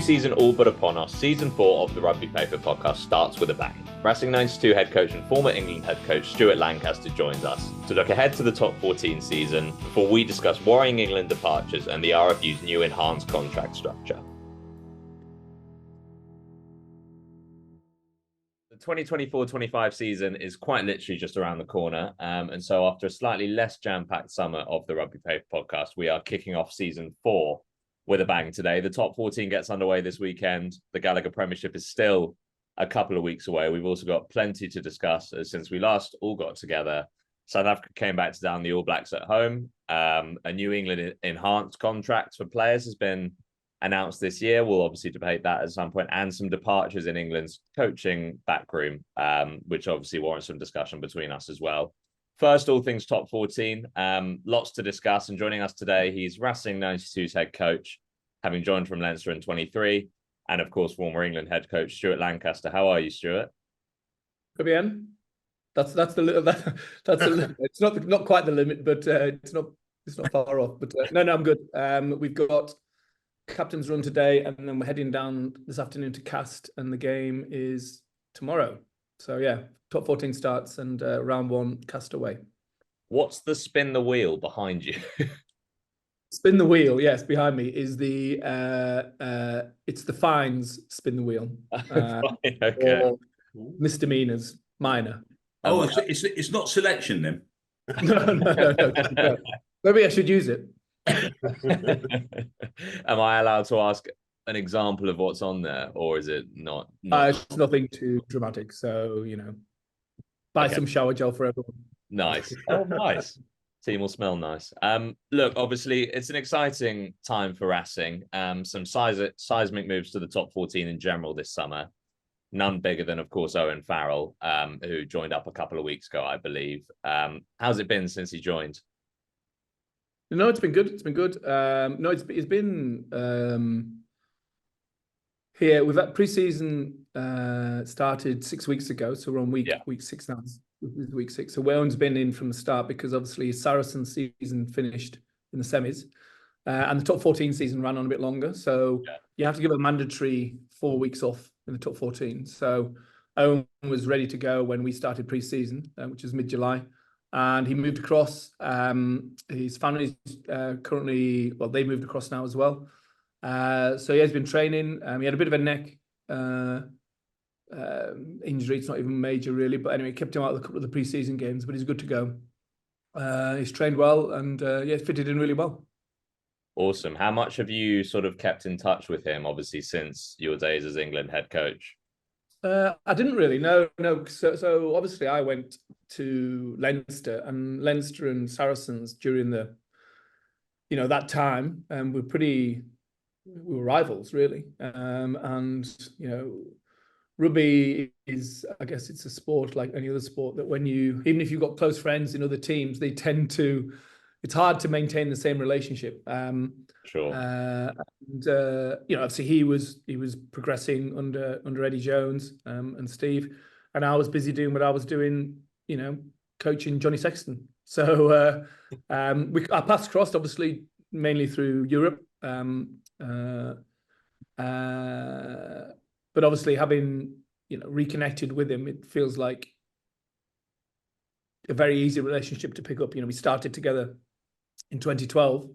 Pre-season all but upon us, season 4 of the Rugby Paper Podcast starts with a bang. Racing 92 head coach and former England head coach Stuart Lancaster joins us to look ahead to the top 14 season before we discuss worrying England departures and the RFU's new enhanced contract structure. The 2024-25 season is quite literally just around the corner, and so after a slightly less jam-packed summer of the Rugby Paper Podcast, we are kicking off season 4 with a bang today. The top 14 gets underway this weekend. The Gallagher Premiership is still a couple of weeks away. We've also got plenty to discuss since we last all got together. South Africa came back to down the All Blacks at home. A New England enhanced contract for players has been announced this year. We'll obviously debate that at some point, and some departures in England's coaching backroom, which obviously warrants some discussion between us as well. First, all things top 14. Lots to discuss, and joining us today, he's Racing 92's head coach, having joined from Leinster in 23, and of course, former England head coach Stuart Lancaster. How are you, Stuart? Good, bien. That's it's not quite the limit, but it's not far off. But no, I'm good. We've got captain's run today, and then we're heading down this afternoon to Cast, and the game is tomorrow. So yeah, top 14 starts, and round 1 Cast away. What's the spin the wheel behind you? Spin the wheel, yes, behind me is the it's the fines spin the wheel. Okay. Or misdemeanors, minor. Oh, it's not selection then. No. Maybe I should use it. Am I allowed to ask an example of what's on there, or is it not? It's nothing too dramatic, so buy some shower gel for everyone. Nice. Oh, nice. Team will smell nice. Look, obviously, it's an exciting time for Racing. Some seismic moves to the top 14 in general this summer. None bigger than, of course, Owen Farrell, who joined up a couple of weeks ago, I believe. How's it been since he joined? No, it's been good. It's been good. No, it's been here. We've had pre-season started 6 weeks ago, so we're on week 6 now. This is week 6. So Owen's been in from the start because obviously Saracens season finished in the semis, and the top 14 season ran on a bit longer. So you have to give a mandatory 4 weeks off in the top 14. So Owen was ready to go when we started pre-season, which is mid-July. And he moved across. His family's currently, well, they moved across now as well. So he has been training. He had a bit of a neck injury. It's not even major really, but anyway, kept him out of a couple of the pre-season games, but he's good to go. He's trained well, and fitted in really well. Awesome. How much have you sort of kept in touch with him, obviously, since your days as England head coach? I didn't really know. No. So obviously I went to Leinster, and Leinster and Saracens during the, that time, we were rivals really. And rugby is, I guess it's a sport like any other sport that even if you've got close friends in other teams, it's hard to maintain the same relationship. Sure. And obviously he was progressing under Eddie Jones and Steve, and I was busy doing what I was doing, coaching Johnny Sexton. So our paths crossed, obviously, mainly through Europe. But obviously having reconnected with him, it feels like a very easy relationship to pick up. We started together in 2012.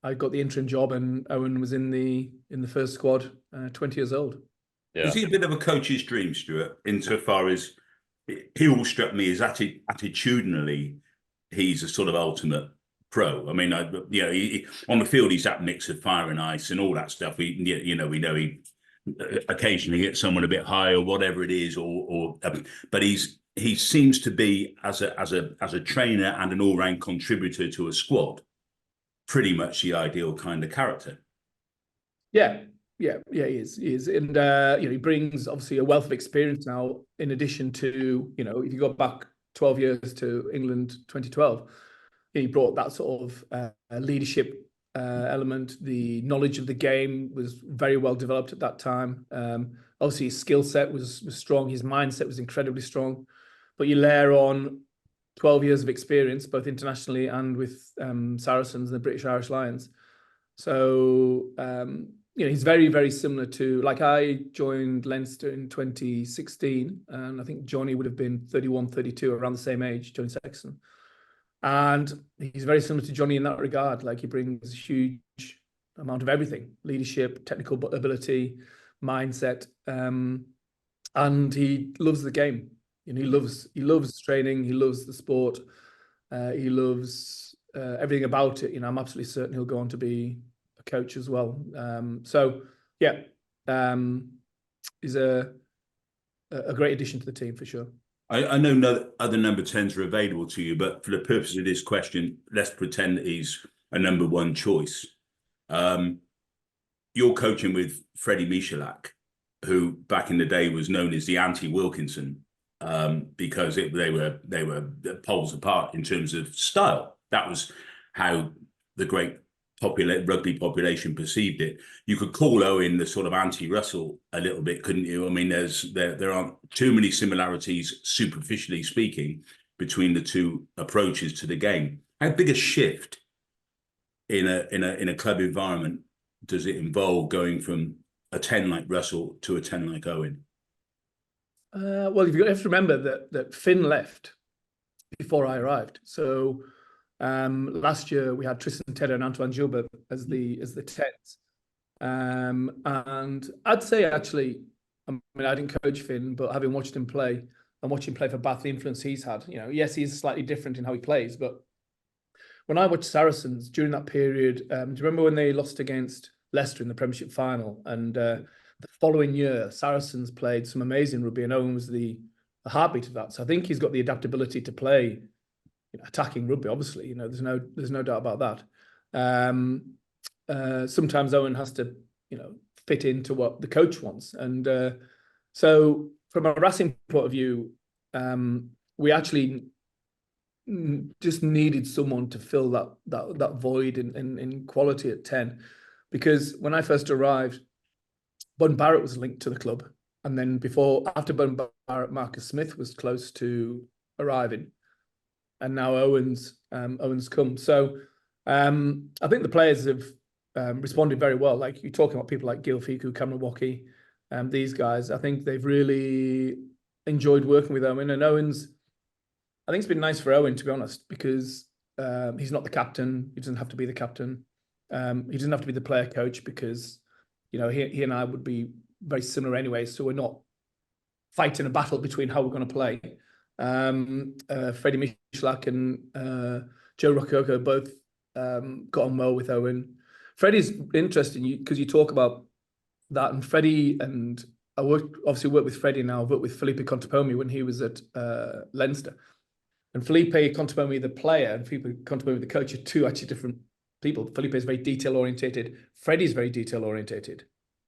I got the interim job, and Owen was in the first squad, 20 years old. Yeah. Was he a bit of a coach's dream, Stuart, insofar as he always struck me as attitudinally, he's a sort of ultimate pro. I mean, he, on the field, he's that mix of fire and ice and all that stuff. We know he occasionally hits someone a bit high or whatever it is, but he seems to be as a trainer and an all-round contributor to a squad, pretty much the ideal kind of character. Yeah, he is, and he brings obviously a wealth of experience now. In addition to if you go back 12 years to England 2012, he brought that sort of leadership element. The knowledge of the game was very well developed at that time. Obviously, his skill set was strong. His mindset was incredibly strong. But you layer on 12 years of experience, both internationally and with Saracens and the British Irish Lions. So he's very, very similar to, like, I joined Leinster in 2016, and I think Johnny would have been 31, 32, around the same age, Johnny Sexton. And he's very similar to Johnny in that regard. Like, he brings a huge amount of everything: leadership, technical ability, mindset, and he loves the game. He loves training. He loves the sport. He loves everything about it. I'm absolutely certain he'll go on to be a coach as well. He's a great addition to the team for sure. I know no other number 10s are available to you, but for the purpose of this question, let's pretend that he's a number one choice. You're coaching with Freddie Michalak, who back in the day was known as the anti-Wilkinson, because they were poles apart in terms of style. That was how the great rugby population perceived it. You could call Owen the sort of anti-Russell a little bit, couldn't you? I mean, there aren't too many similarities, superficially speaking, between the two approaches to the game. How big a shift in a club environment does it involve going from a 10 like Russell to a 10 like Owen? Well, you have to remember that Finn left before I arrived. So last year we had Tristan Tedder and Antoine Gilbert as the 10s. And I'd say, actually, I mean, I didn't coach Finn, but having watched him play and watching him play for Bath, the influence he's had, yes, he's slightly different in how he plays. But when I watched Saracens during that period, do you remember when they lost against Leicester in the Premiership final? And the following year, Saracens played some amazing rugby, and Owen was the heartbeat of that. So I think he's got the adaptability to play attacking rugby. Obviously, there's no doubt about that. Sometimes Owen has to, fit into what the coach wants, and so from a Racing point of view, we actually just needed someone to fill that void in quality at 10, because when I first arrived, Bun Barrett was linked to the club, and then after Bun Barrett, Marcus Smith was close to arriving, and now Owen's come. So I think the players have responded very well. Like, you're talking about people like Gil Fiku, Cameron Waukee, these guys. I think they've really enjoyed working with Owen. And I think it's been nice for Owen, to be honest, because he's not the captain. He doesn't have to be the captain. He doesn't have to be the player coach, because he and I would be very similar anyway. So we're not fighting a battle between how we're going to play. Freddie Michalak and Joe Rococo both got on well with Owen. Freddie's interesting because you talk about that, and Freddie, and I obviously work with Freddie now. I've worked with Felipe Contepomi when he was at Leinster, and Felipe Contepomi, the player, and Felipe Contepomi, the coach, are two actually different people. Felipe is very detail orientated. Freddie's very detail orientated.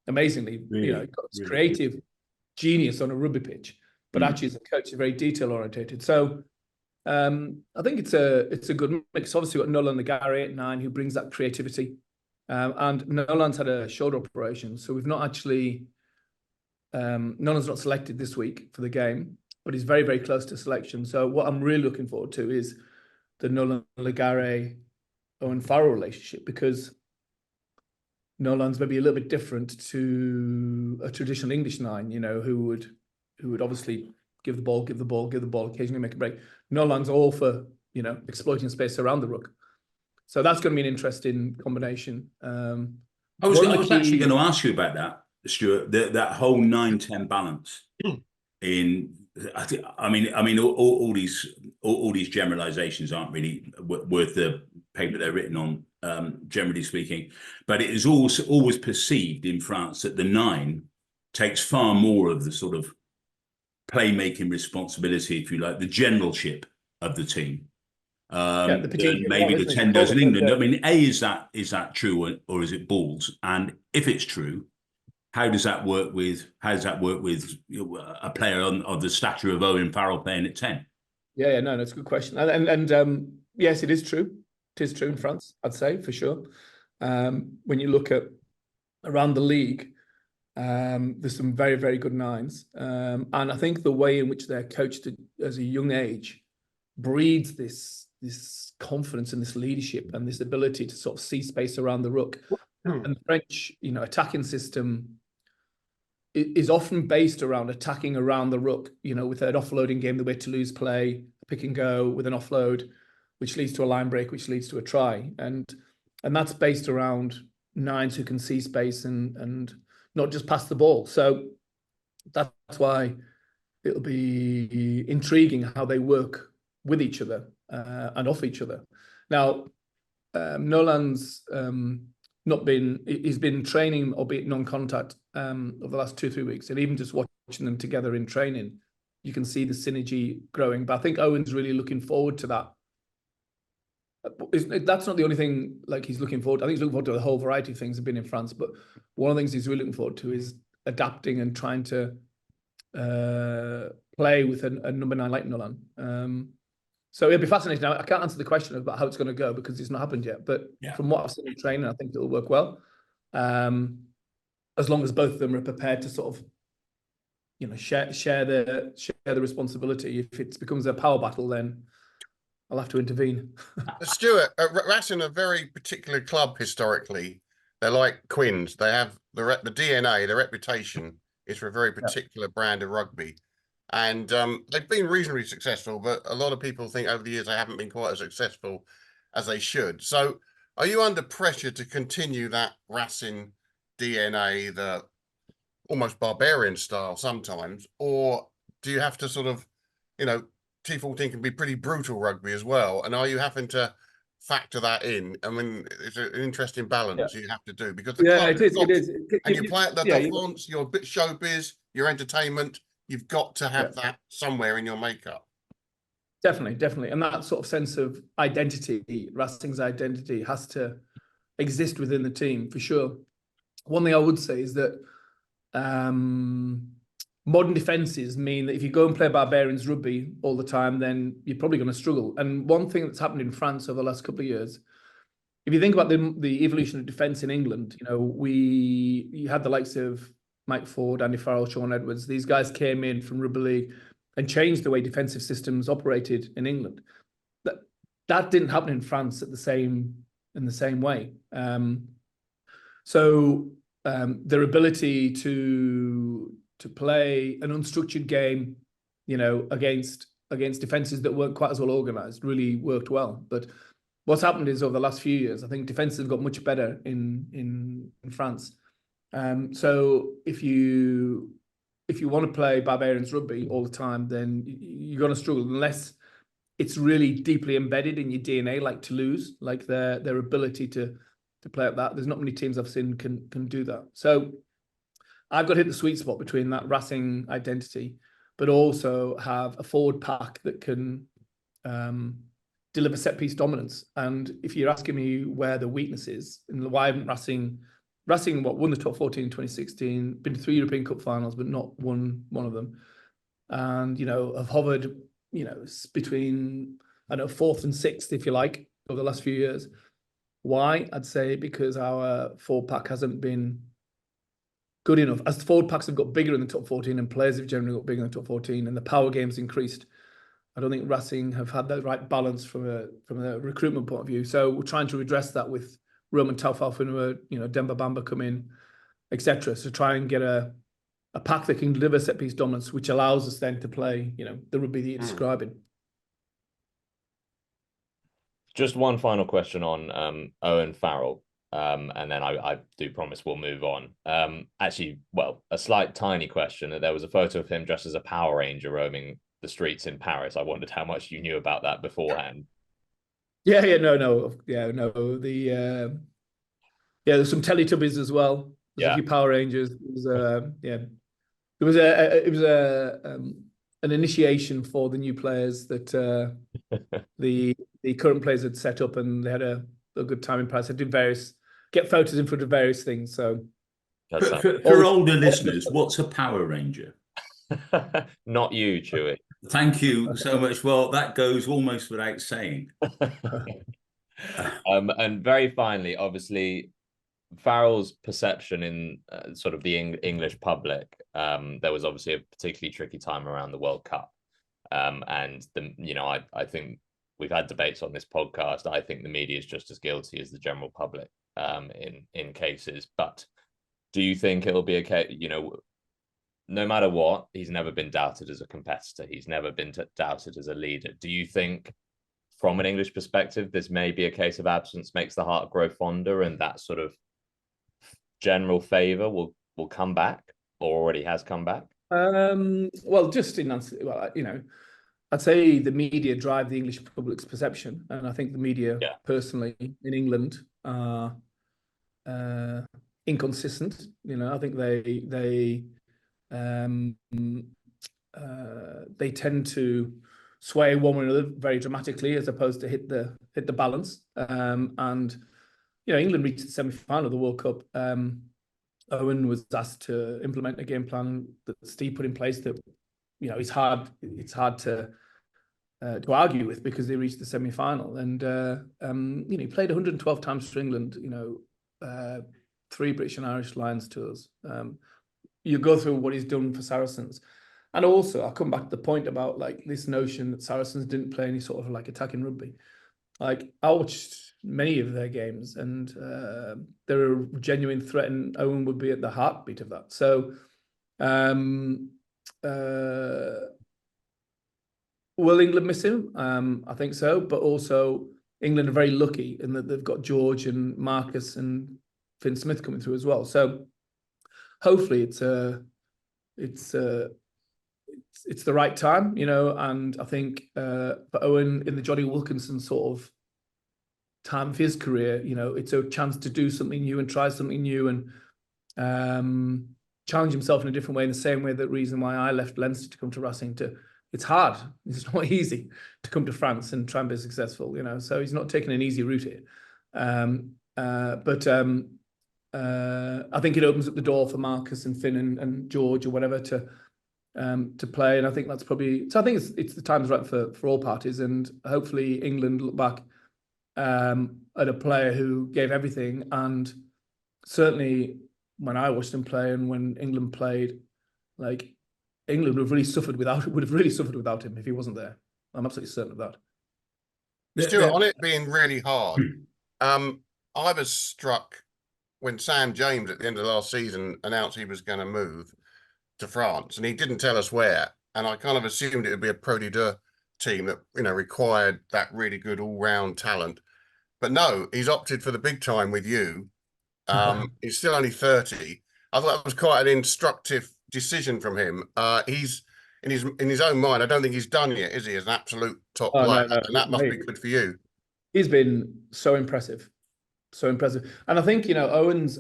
Amazingly, really, got this creative genius on a rugby pitch, but actually as a coach, is very detail orientated. So I think it's a good mix. Obviously, we've got Nolan Legare at 9, who brings that creativity. And Nolan's had a shoulder operation, so we've not actually. Nolan's not selected this week for the game, but he's very, very close to selection. So what I'm really looking forward to is the Nolan Legare Owen Farrell relationship, because Nolan's maybe a little bit different to a traditional English 9, who would obviously give the ball, occasionally make a break. Nolan's all for, exploiting space around the ruck. So that's going to be an interesting combination. I was actually going to ask you about that, Stuart. That whole 9-10 balance. All these generalizations aren't really worth the paper they're written on, generally speaking. But it is always perceived in France that the 9 takes far more of the sort of playmaking responsibility, if you like, the generalship of the team. Maybe the 10 does in England. I mean, is that true, or is it balls? And if it's true, how does that work with a player of the stature of Owen Farrell playing at 10? Yeah, no, that's a good question. And yes, it is true. It is true in France, I'd say, for sure. When you look at around the league, there's some very, very good 9s. And I think the way in which they're coached as a young age breeds this confidence and this leadership and this ability to sort of see space around the ruck. And the French, attacking system is often based around attacking around the ruck, with an offloading game, the way Toulouse play, pick and go with an offload, which leads to a line break, which leads to a try. And that's based around nines who can see space and not just pass the ball. So that's why it'll be intriguing how they work with each other and off each other. Now, Nolan's he's been training, albeit non-contact, over the last 2-3 weeks, and even just watching them together in training, you can see the synergy growing. But I think Owen's really looking forward to that. That's not the only thing he's looking forward to. I think he's looking forward to the whole variety of things that have been in France, but one of the things he's really looking forward to is adapting and trying to play with a number 9 like Nolan. So it'll be fascinating. Now, I can't answer the question about how it's going to go because it's not happened yet. But from what I've seen in training, I think it'll work well. As long as both of them are prepared to sort of, share the responsibility. If it becomes a power battle, then I'll have to intervene. Stuart, Racing are a very particular club historically. They're like Quins. They have the DNA, the reputation is for a very particular brand of rugby. And they've been reasonably successful, but a lot of people think over the years they haven't been quite as successful as they should. So are you under pressure to continue that Racing DNA, the almost barbarian style sometimes, or do you have to sort of, T14 can be pretty brutal rugby as well, and are you having to factor that in? I mean, it's an interesting balance you have to do, because the club it is. And you play at the France, your showbiz, your entertainment, you've got to have that somewhere in your makeup. Definitely. And that sort of sense of identity, Racing's identity, has to exist within the team for sure. One thing I would say is that modern defences mean that if you go and play Barbarians rugby all the time, then you're probably going to struggle. And one thing that's happened in France over the last couple of years, if you think about the evolution of defence in England, you had the likes of Mike Ford, Andy Farrell, Sean Edwards. These guys came in from rugby league and changed the way defensive systems operated in England. That didn't happen in France in the same way. So their ability to play an unstructured game, against defenses that weren't quite as well organised, really worked well. But what's happened is over the last few years, I think defences have got much better in France. So if you want to play Barbarians rugby all the time, then you're going to struggle unless it's really deeply embedded in your DNA, like Toulouse, like their ability to play at that. There's not many teams I've seen can do that. So I've got to hit the sweet spot between that Racing identity, but also have a forward pack that can deliver set piece dominance. And if you're asking me where the weakness is and why haven't Racing won the top 14 in 2016, been to 3 European Cup finals, but not won one of them. And, have hovered, between, 4th and 6th, if you like, over the last few years. Why? I'd say because our forward pack hasn't been good enough. As the forward packs have got bigger in the top 14 and players have generally got bigger in the top 14 and the power game's increased, I don't think Racing have had the right balance from a recruitment point of view. So we're trying to address that with Roman Taufalfunua, Demba Bamba come in, etc. So try and get a pack that can deliver set piece dominance, which allows us then to play, the rugby that you're describing. Just one final question on Owen Farrell, and then I do promise we'll move on. Actually, a slight tiny question. There was a photo of him dressed as a Power Ranger roaming the streets in Paris. I wondered how much you knew about that beforehand. No. There's some Teletubbies as well. There's a few Power Rangers. It was an initiation for the new players that the current players had set up, and they had a good time in Paris. I did get photos in front of various things. So for older listeners, what's a Power Ranger? Not you, Chewy. Thank you so much. Well, that goes almost without saying. And very finally, obviously, Farrell's perception in sort of the English public, there was obviously a particularly tricky time around the World Cup. And I think we've had debates on this podcast. I think the media is just as guilty as the general public. in cases. But do you think it'll be okay? No matter what, he's never been doubted as a competitor. He's never been doubted as a leader. Do you think, from an English perspective, this may be a case of absence makes the heart grow fonder, and that sort of general favour will come back, or already has come back? Well, just in answer, I'd say the media drive the English public's perception, and I think the media, personally, in England are inconsistent. I think they tend to sway one way or another very dramatically, as opposed to hit the balance. And England reached the semi-final of the World Cup. Owen was asked to implement a game plan that Steve put in place that it's hard to argue with, because they reached the semi-final. And he played 112 times for England. 3 British and Irish Lions tours. You go through what he's done for Saracens. And also, I'll come back to the point about this notion that Saracens didn't play any sort of attacking rugby. I watched many of their games, and they're a genuine threat, and Owen would be at the heartbeat of that. So, will England miss him? I think so, but also England are very lucky in that they've got George and Marcus and Finn Smith coming through as well. So, hopefully, it's the right time, and I think for Owen, in the Johnny Wilkinson sort of time of his career, it's a chance to do something new and try something new, and challenge himself in a different way, in the same way that reason why I left Leinster to come to Racing. It's hard. It's not easy to come to France and try and be successful, so he's not taking an easy route here. But I think it opens up the door for Marcus and Finn and George or whatever to play, and I think that's probably. So I think it's the time's right for all parties, and hopefully England look back at a player who gave everything. And certainly when I watched him play, and when England played, England would have really suffered without him if he wasn't there. I'm absolutely certain of that. Stuart, on it being really hard, I was struck when Sam James at the end of the last season announced he was going to move to France, and he didn't tell us where. And I kind of assumed it would be a Pro D2 team that required that really good all-round talent. But no, he's opted for the big time with you. He's still only 30. I thought that was quite an instructive decision from him. He's in his own mind. I don't think he's done yet, is he? As an absolute top player, no. And that must be good for you. He's been so impressive. So impressive. And I think, Owen's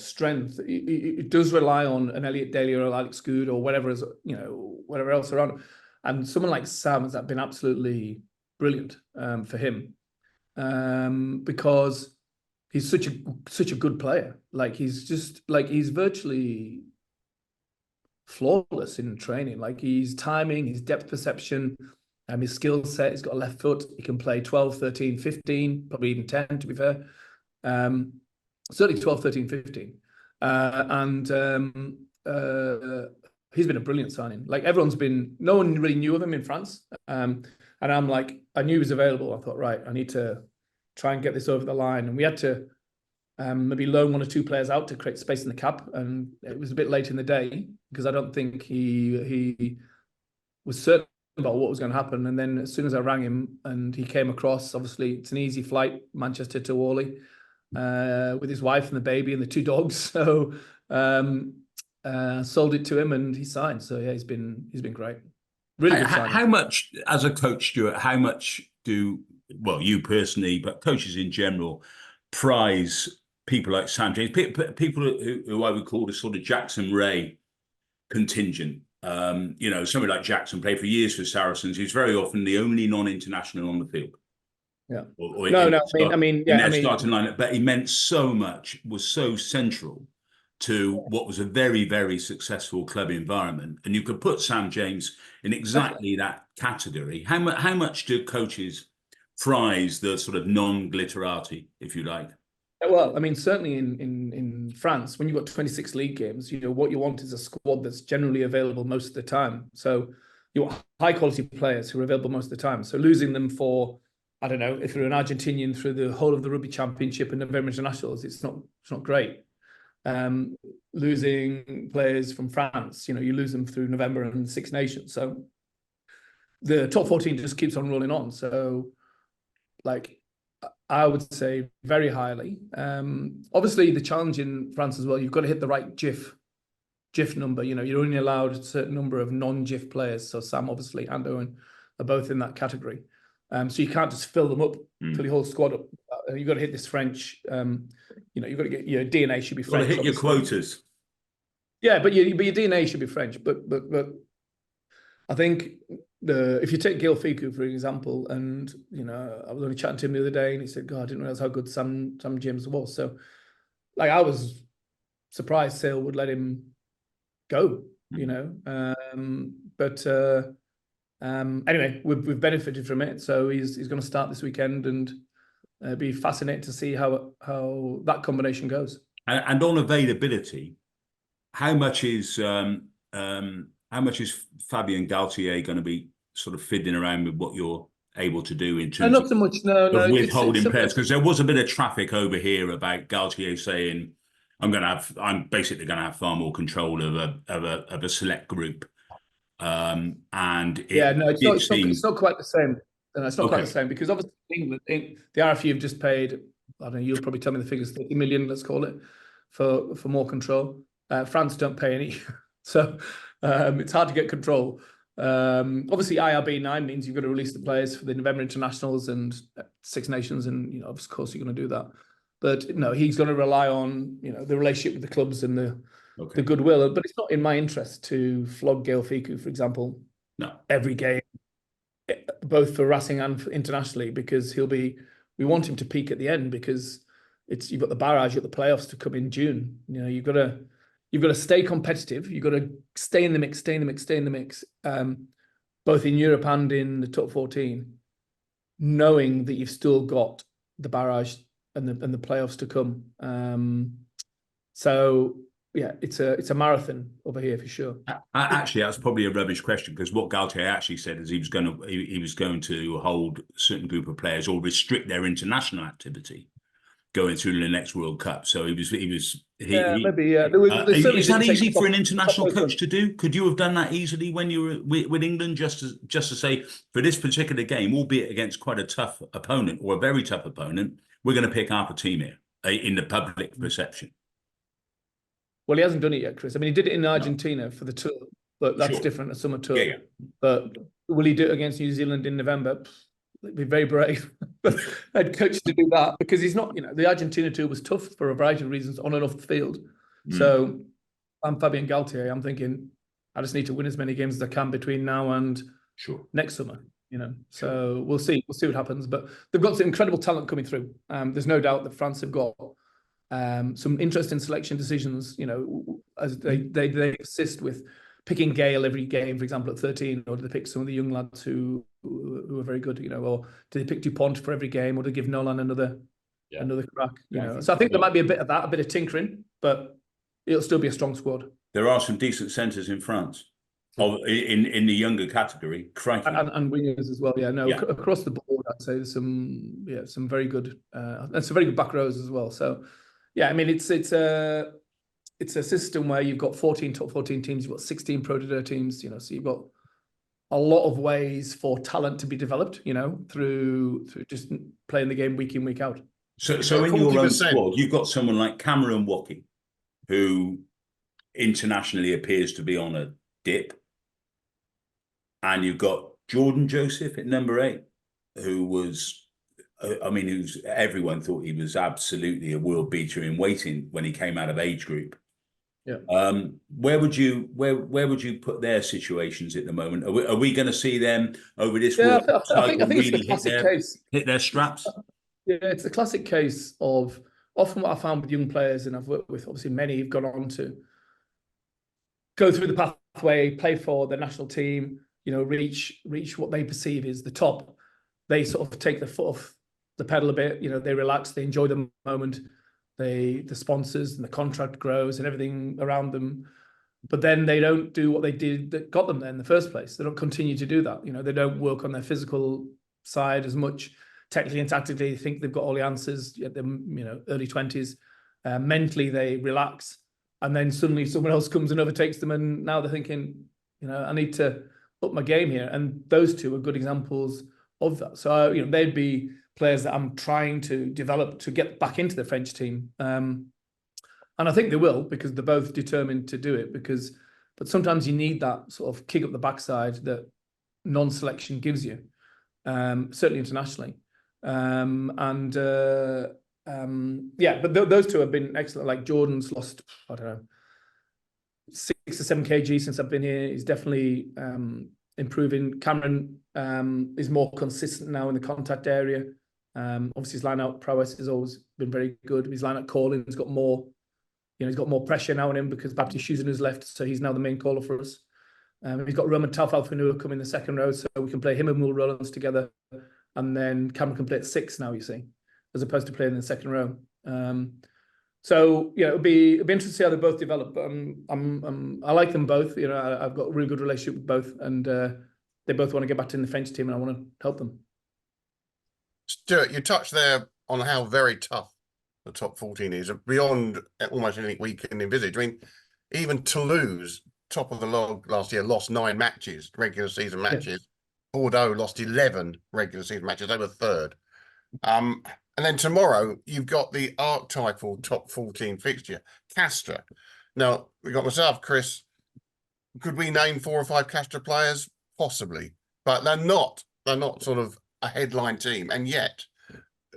strength, it does rely on an Elliot Daly or Alex Good or whatever whatever else around. And someone like Sam has been absolutely brilliant for him, because he's such a good player. He's virtually flawless in training. His timing, his depth perception, his skill set. He's got a left foot. He can play 12, 13, 15, probably even 10, to be fair. Certainly 12, 13, 15. He's been a brilliant signing. No one really knew of him in France. And I'm I knew he was available. I thought, right, I need to try and get this over the line. And we had to maybe loan 1 or 2 players out to create space in the cap. And it was a bit late in the day, because I don't think he was certain about what was going to happen. And then as soon as I rang him and he came across, obviously it's an easy flight, Manchester to Worley, with his wife and the baby and the 2 dogs. So sold it to him and he signed. So yeah, he's been great. Really good signing. How much, as a coach, Stuart, how much do, you personally, but coaches in general, prize people like Sam James, people who I would call the sort of Jackson Ray contingent? Somebody like Jackson played for years for Saracens. He's very often the only non-international on the field. Yeah. Starting lineup, but he meant so much, was so central to what was a very, very successful club environment. And you could put Sam James in exactly that category. How much do coaches prize the sort of non-glitterati, if you like? Well, certainly in France, when you've got 26 league games, what you want is a squad that's generally available most of the time. So you want high quality players who are available most of the time. So losing them for I don't know, if you're an Argentinian through the whole of the Rugby Championship and November Internationals, it's not great. Losing players from France, you lose them through November and Six Nations. So the top 14 just keeps on rolling on. So, I would say very highly. Obviously, the challenge in France as well, you've got to hit the right GIF number. You're only allowed a certain number of non-GIF players. So Sam, obviously, and Owen are both in that category. So you can't just fill them up, fill your whole squad up. You've got to hit this French. You've got to get your DNA should be French. Hit your quotas. Yeah, but your DNA should be French. But I think if you take Gail Fiku for example, and I was only chatting to him the other day, and he said, "God, I didn't realize how good Sam James was." So, I was surprised Sale would let him go. Anyway, we've benefited from it. So he's going to start this weekend, and be fascinating to see how that combination goes. And on availability, how much is Fabien Galtier going to be sort of fiddling around with what you're able to do in terms not so much, no, withholding players? Because there was a bit of traffic over here about Galtier saying, I'm basically going to have far more control of a select group. It's not quite the same. It's not quite the same, because obviously England, the RFU have just paid, I don't know, you'll probably tell me the figures, 30 million, let's call it, for more control. France don't pay any, so it's hard to get control. Obviously, IRB 9 means you've got to release the players for the November Internationals and Six Nations, and of course you're going to do that. But no, he's going to rely on the relationship with the clubs and the goodwill. But it's not in my interest to flog Gail Fiku, for example, every game, both for Racing and internationally, because we want him to peak at the end, because you've got the barrage, you've got the playoffs to come in June. You've got to stay competitive. You've got to stay in the mix, both in Europe and in the top 14, knowing that you've still got the barrage and the playoffs to come. So yeah, it's a marathon over here for sure. Actually, that's probably a rubbish question, because what Galtier actually said is he was going to hold a certain group of players or restrict their international activity going through the next World Cup. So maybe. Is that easy for an international coach to do? Could you have done that easily when you were with England, just to say, for this particular game, albeit against quite a tough opponent or a very tough opponent, we're going to pick half a team here in the public perception? Well, he hasn't done it yet, Chris. I mean, he did it in Argentina for the tour, but that's different, a summer tour. Yeah. But will he do it against New Zealand in November? It'd be very brave head coach to do that, because he's not, the Argentina tour was tough for a variety of reasons on and off the field. So I'm Fabien Galtier. I'm thinking, I just need to win as many games as I can between now and next summer. So we'll see what happens. But they've got some incredible talent coming through. There's no doubt that France have got some interesting selection decisions. As they assist with picking Gale every game, for example, at 13, or do they pick some of the young lads who are very good? Or do they pick Dupont for every game, or do they give Nolan another crack? So I think there might be a bit of that, a bit of tinkering, but it'll still be a strong squad. There are some decent centres in France. In the younger category, crikey. And wingers as well. Across the board, I'd say there's some very good and some very good back rows as well. So I mean, it's a system where you've got 14 top 14 teams, you've got 16 Pro D2 teams. So you've got a lot of ways for talent to be developed. Through just playing the game week in, week out. So in your own squad, you've got someone like Cameron Woki, who internationally appears to be on a dip. And you've got Jordan Joseph at number 8, who's everyone thought he was absolutely a world beater in waiting when he came out of age group. Yeah. Where would you put their situations at the moment? Are we going to see them over this World Cup cycle really hit their straps? Yeah, it's a classic case of often what I found with young players, and I've worked with obviously many who've gone on to go through the pathway, play for the national team, reach what they perceive is the top. They sort of take the foot off the pedal a bit. They relax, they enjoy the moment. The sponsors and the contract grows and everything around them, but then they don't do what they did that got them there in the first place. They don't continue to do that. They don't work on their physical side as much. technically and tactically, they think they've got all the answers at the early 20s. Mentally, they relax, and then suddenly someone else comes and overtakes them, and now they're thinking, I need to up my game here. And those two are good examples of that. So they'd be players that I'm trying to develop to get back into the French team, and I think they will, because they're both determined to do it. But sometimes you need that sort of kick up the backside that non-selection gives you, certainly internationally. But those two have been excellent. Like Jordan's lost, I don't know, 6 or 7 kg since I've been here. He's definitely improving. Cameron is more consistent now in the contact area. Obviously his line-out prowess has always been very good. His line-out calling has got more, he's got more pressure now on him because Baptiste Schusen is left, so he's now the main caller for us. He's got Roman Taufalfanua coming in the second row, so we can play him and Will Rollins together. And then Cameron can play at 6 now, you see, as opposed to playing in the second row. It'll be interesting to see how they both develop. But I like them both. I've got a really good relationship with both, and they both want to get back in the French team, and I want to help them. Stuart, you touched there on how very tough the top 14 is, beyond almost anything we can envisage. I mean, even Toulouse, top of the log last year, lost 9 matches, regular season matches. Yeah. Bordeaux lost 11 regular season matches. They were third. And then tomorrow, you've got the archetypal top 14 fixture, Castres. Now, we've got myself, Chris. Could we name 4 or 5 Castres players? Possibly. But they're not sort of a headline team. And yet,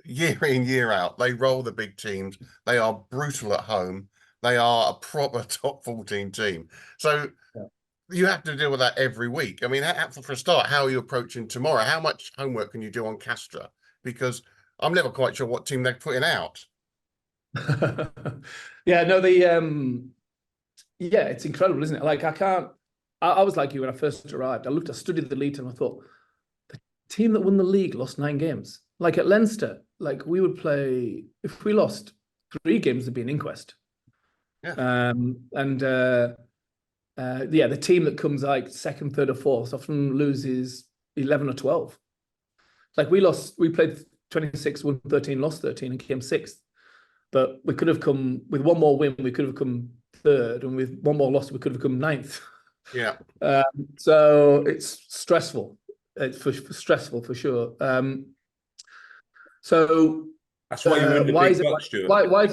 year in, year out, they roll the big teams. They are brutal at home. They are a proper top 14 team. So you have to deal with that every week. I mean, for a start, how are you approaching tomorrow? How much homework can you do on Castres? Because I'm never quite sure what team they're putting out. It's incredible, isn't it? Like, I was like you when I first arrived. I studied the league, and I thought, the team that won the league lost 9 games. Like at Leinster, like we would play, if we lost 3 games, there'd be an inquest. Yeah. The team that comes like 2nd, 3rd, or 4th often loses 11 or 12. Like we played 26, won 13, lost 13, and came 6th. But we could have come with one more win, we could have come 3rd, and with one more loss, we could have come 9th. Yeah. So it's stressful. It's stressful for sure. So that's why you're in the big bucks, Stuart. Why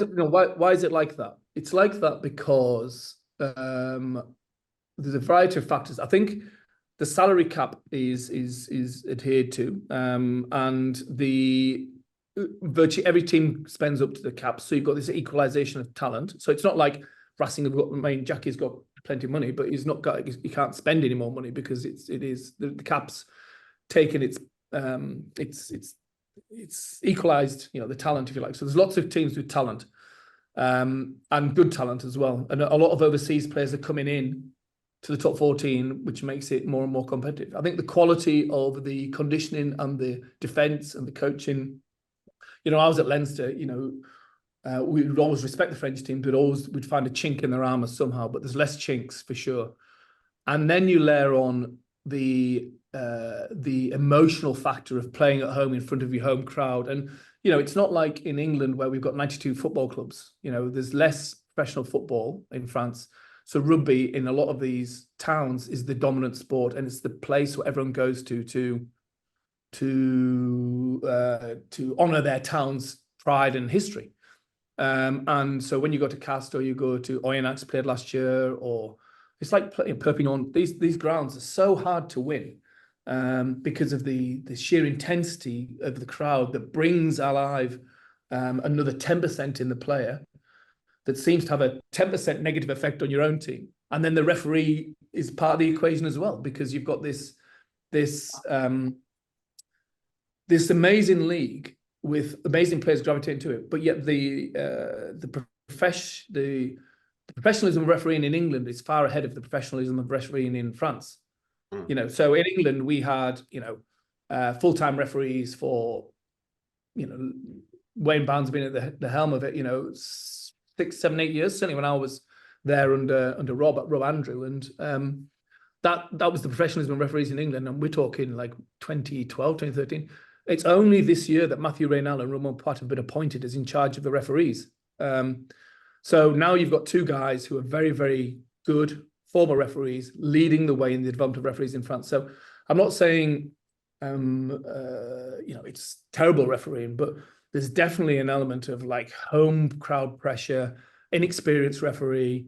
is it like that? It's like that because there's a variety of factors. I think the salary cap is adhered to, and virtually every team spends up to the cap. So you've got this equalisation of talent. So it's not like Racing. Jackie's got plenty of money, but he can't spend any more money because the cap's taken its equalised, the talent, if you like. So there's lots of teams with talent, and good talent as well. And a lot of overseas players are coming in to the top 14, which makes it more and more competitive. I think the quality of the conditioning and the defence and the coaching, I was at Leinster, we would always respect the French team, but we'd find a chink in their armour somehow, but there's less chinks for sure. And then you layer on the emotional factor of playing at home in front of your home crowd. And, it's not like in England where we've got 92 football clubs. There's less professional football in France. So rugby in a lot of these towns is the dominant sport, and it's the place where everyone goes to honour their town's pride and history. And so when you go to Castres or you go to Oyonnax, played last year, or it's like playing Perpignan, these grounds are so hard to win because of the sheer intensity of the crowd that brings alive another 10% in the player that seems to have a 10% negative effect on your own team. And then the referee is part of the equation as well, because you've got this amazing league with amazing players gravitating to it, but yet the professionalism of refereeing in England is far ahead of the professionalism of refereeing in France. So in England we had full-time referees for Wayne Barnes being at the helm of it 6, 7, 8 years, certainly when I was there under Rob Andrew, and that was the professionalism of referees in England, and we're talking like 2012, 2013. It's only this year that Matthew Reynal and Ramon Poit have been appointed as in charge of the referees. So now you've got two guys who are very, very good former referees leading the way in the development of referees in France. So I'm not saying, it's terrible refereeing, but there's definitely an element of like home crowd pressure, inexperienced referee,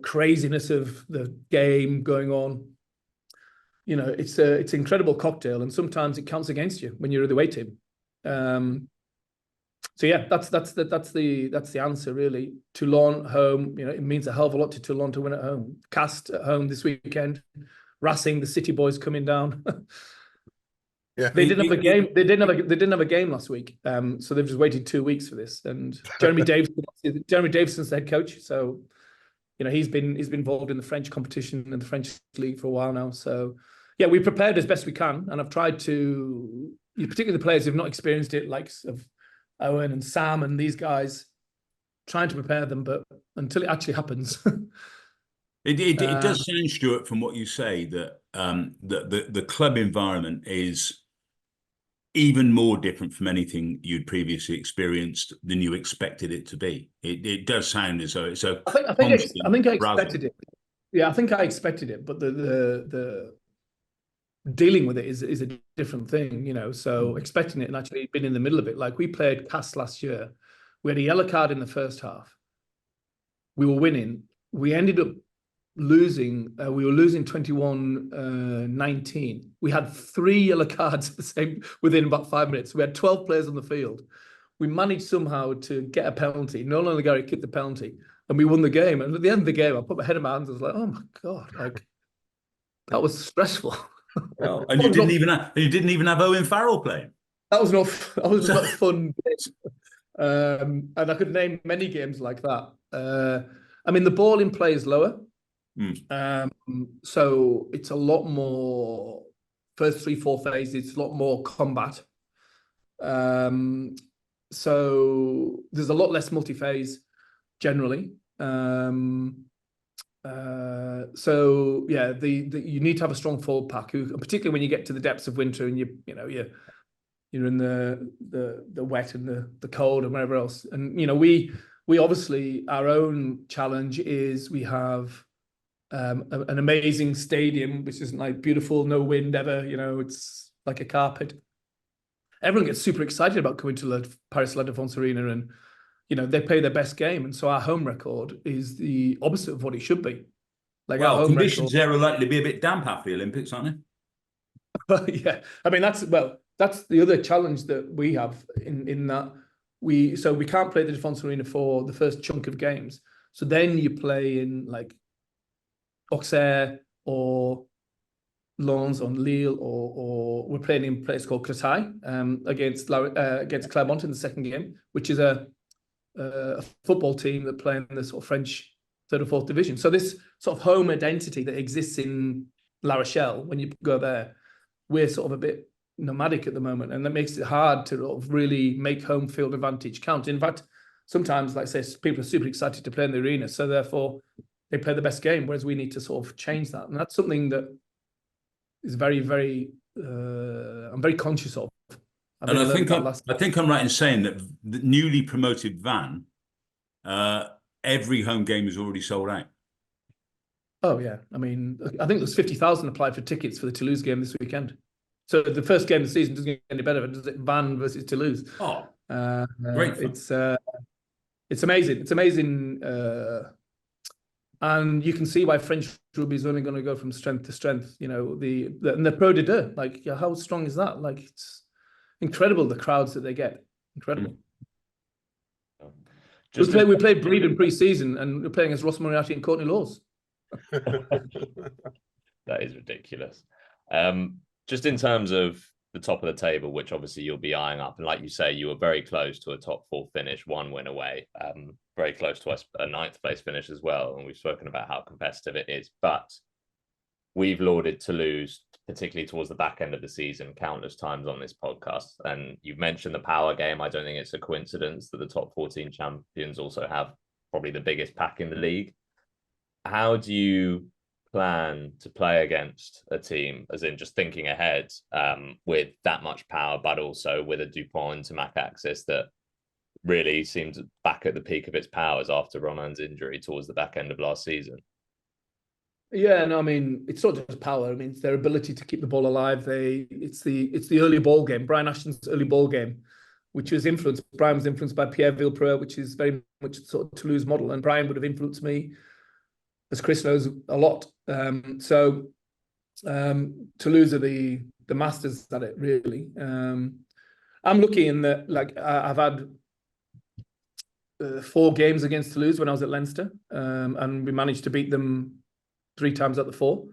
craziness of the game going on. It's an incredible cocktail, and sometimes it counts against you when you're the away team. So yeah, that's the answer really. Toulon home, it means a hell of a lot to Toulon to win at home. Cast at home this weekend. Racing, the City boys coming down. Yeah, they didn't have a game. They didn't have a game last week. So they've just waited 2 weeks for this. And Jeremy Davison's the head coach. So he's been involved in the French competition and the French league for a while now. So yeah, we prepared as best we can, and I've tried to, particularly the players who've not experienced it, like of Owen and Sam and these guys, trying to prepare them, but until it actually happens. It does sound, Stuart, from what you say, that the club environment is even more different from anything you'd previously experienced than you expected it to be. It does sound as though it's a. I think I expected it. Yeah, I think I expected it, but the dealing with it is a different thing, So expecting it and actually being in the middle of it, like we played Cast last year, we had a yellow card in the first half. We were winning. We ended up losing. We were losing 21-19. We had 3 yellow cards within about 5 minutes. We had 12 players on the field. We managed somehow to get a penalty. Nolan Legare kicked the penalty, and we won the game. And at the end of the game, I put my head in my hands. I was like, "Oh my god!" Like that was stressful. Well, and you didn't even have Owen Farrell playing. That was not fun. And I could name many games like that. The ball in play is lower. So it's a lot more first 3-4 phases, it's a lot more combat. So there's a lot less multi-phase generally. So yeah, you need to have a strong forward pack, particularly when you get to the depths of winter and you're in the wet and the cold and whatever else. And we obviously, our own challenge is we have an amazing stadium, which isn't like beautiful, no wind ever. It's like a carpet. Everyone gets super excited about coming to Paris La Défense Arena, and they play their best game, and so our home record is the opposite of what it should be. Like our home conditions there are likely to be a bit damp after the Olympics, aren't they? Yeah, that's the other challenge that we have in that we can't play the Défense Arena for the first chunk of games. So then you play in like Auxerre or Lens on Lille, or we're playing in a place called Créteil against Clermont in the second game, which is a football team that play in the sort of French 3rd or 4th division. So this sort of home identity that exists in La Rochelle, when you go there, we're sort of a bit nomadic at the moment, and that makes it hard to sort of really make home field advantage count. In fact, sometimes, like I say, people are super excited to play in the arena, so therefore they play the best game, whereas we need to sort of change that. And that's something that is very, very, I'm very conscious of. And I think I'm right in saying that the newly promoted Van, every home game is already sold out. Oh yeah, I think there's 50,000 applied for tickets for the Toulouse game this weekend. So the first game of the season doesn't get any better, does it? Van versus Toulouse. Oh, great! It's amazing. It's amazing, and you can see why French rugby is only going to go from strength to strength. And the Pro D2, like how strong is that? Like it's incredible, the crowds that they get. Incredible. We played Breed in pre-season, and we're playing as Ross Moriarty and Courtney Laws. That is ridiculous. Just in terms of the top of the table, which obviously you'll be eyeing up, and like you say, you were very close to a top 4 finish, 1 win away, very close to a 9th place finish as well. And we've spoken about how competitive it is, but we've lauded Toulouse, particularly towards the back end of the season, countless times on this podcast. And you've mentioned the power game. I don't think it's a coincidence that the top 14 champions also have probably the biggest pack in the league. How do you plan to play against a team, as in just thinking ahead, with that much power, but also with a Dupont into Mac axis that really seemed back at the peak of its powers after Ronan's injury towards the back end of last season? Yeah, no, I mean, it's not just power. I mean, it's their ability to keep the ball alive. It's the early ball game. Brian Ashton's early ball game, which was influenced. Brian was influenced by Pierre Villepreux, which is very much sort of Toulouse model, and Brian would have influenced me, as Chris knows, a lot. Toulouse are the masters at it, really. I'm lucky in that, like, I've had 4 games against Toulouse when I was at Leinster, and we managed to beat them 3 times out of the 4.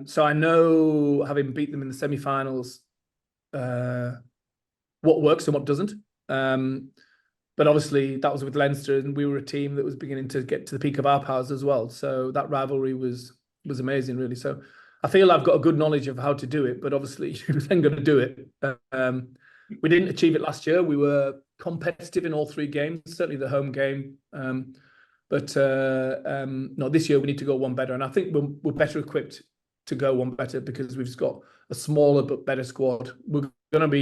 So I know, having beat them in the semi-finals, what works and what doesn't. But obviously that was with Leinster, and we were a team that was beginning to get to the peak of our powers as well. So that rivalry was amazing, really. So I feel I've got a good knowledge of how to do it, but obviously you're then going to do it. We didn't achieve it last year. We were competitive in all 3 games, certainly the home game. But no, this year we need to go one better. And I think we're better equipped to go one better because we've just got a smaller but better squad. We'll have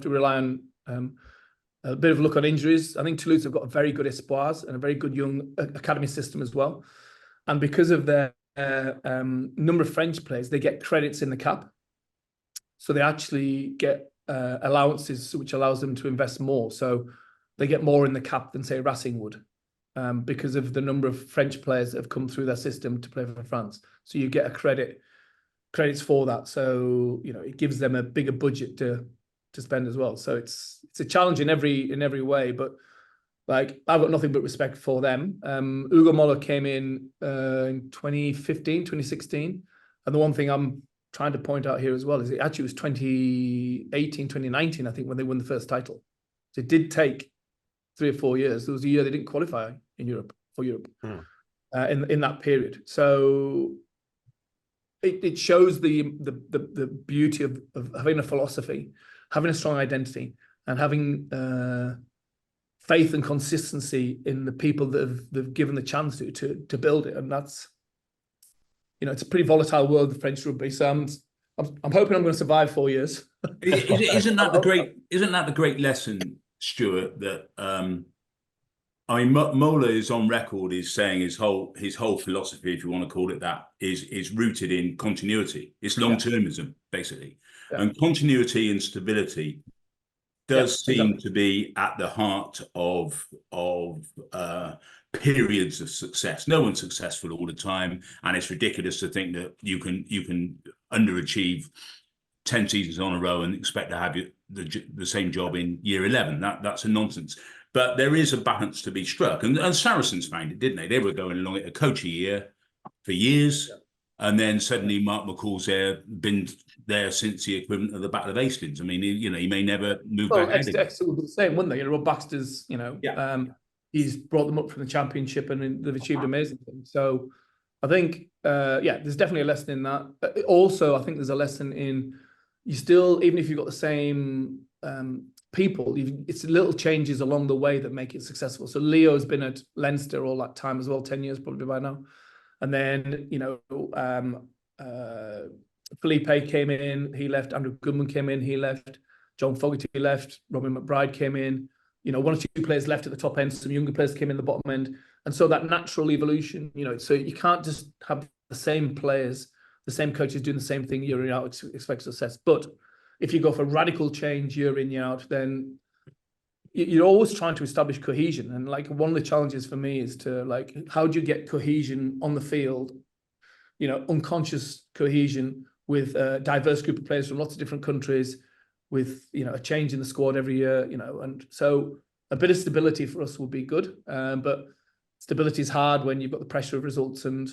to rely on a bit of luck on injuries. I think Toulouse have got a very good espoirs and a very good young academy system as well. And because of their number of French players, they get credits in the cap. So they actually get allowances, which allows them to invest more. So they get more in the cap than, say, Racing would, because of the number of French players that have come through their system to play for France. So you get credits for that. So, you know, it gives them a bigger budget to spend as well. So it's a challenge in every way, but like, I've got nothing but respect for them. Hugo Moller came in 2015, 2016. And the one thing I'm trying to point out here as well is it actually was 2018, 2019, I think, when they won the first title. So it did take 3 or 4 years. There was a year they didn't qualify in Europe in that period. So it shows the beauty of having a philosophy, having a strong identity, and having faith and consistency in the people that have given the chance to build it. And that's, you know, it's a pretty volatile world, the French rugby. So I'm hoping I'm going to survive 4 years. Isn't that the great lesson, Stuart? That I mean, Mola is on record is saying his whole philosophy, if you want to call it that, is rooted in continuity. It's long-termism, basically, and continuity and stability does seem to be at the heart of periods of success. No one's successful all the time, and it's ridiculous to think that you can underachieve 10 seasons on a row and expect to have the same job in year 11. That's a nonsense. But there is a balance to be struck, and Saracens found it, didn't they? They were going along at a coach a year for years, and then suddenly Mark McCall's been there since the equivalent of the Battle of Hastings. I mean, he may never move back. Exeter would be the same, wouldn't they? You know, Rob Baxter's, he's brought them up from the Championship, and they've achieved amazing things. So I think, there's definitely a lesson in that. Also, I think there's a lesson in you still, even if you've got the same people, it's little changes along the way that make it successful. So Leo's been at Leinster all that time as well, 10 years probably by now. And then, Felipe came in, he left. Andrew Goodman came in, he left. John Fogarty left. Robin McBride came in. You know, 1 or 2 players left at the top end. Some younger players came in the bottom end. And so that natural evolution, so you can't just have the same players, the same coaches doing the same thing year in, year out to expect success. But if you go for radical change year in, year out, then you're always trying to establish cohesion. And like, one of the challenges for me is to, like, how do you get cohesion on the field, unconscious cohesion with a diverse group of players from lots of different countries, with, a change in the squad every year, and so a bit of stability for us will be good. But stability is hard when you've got the pressure of results and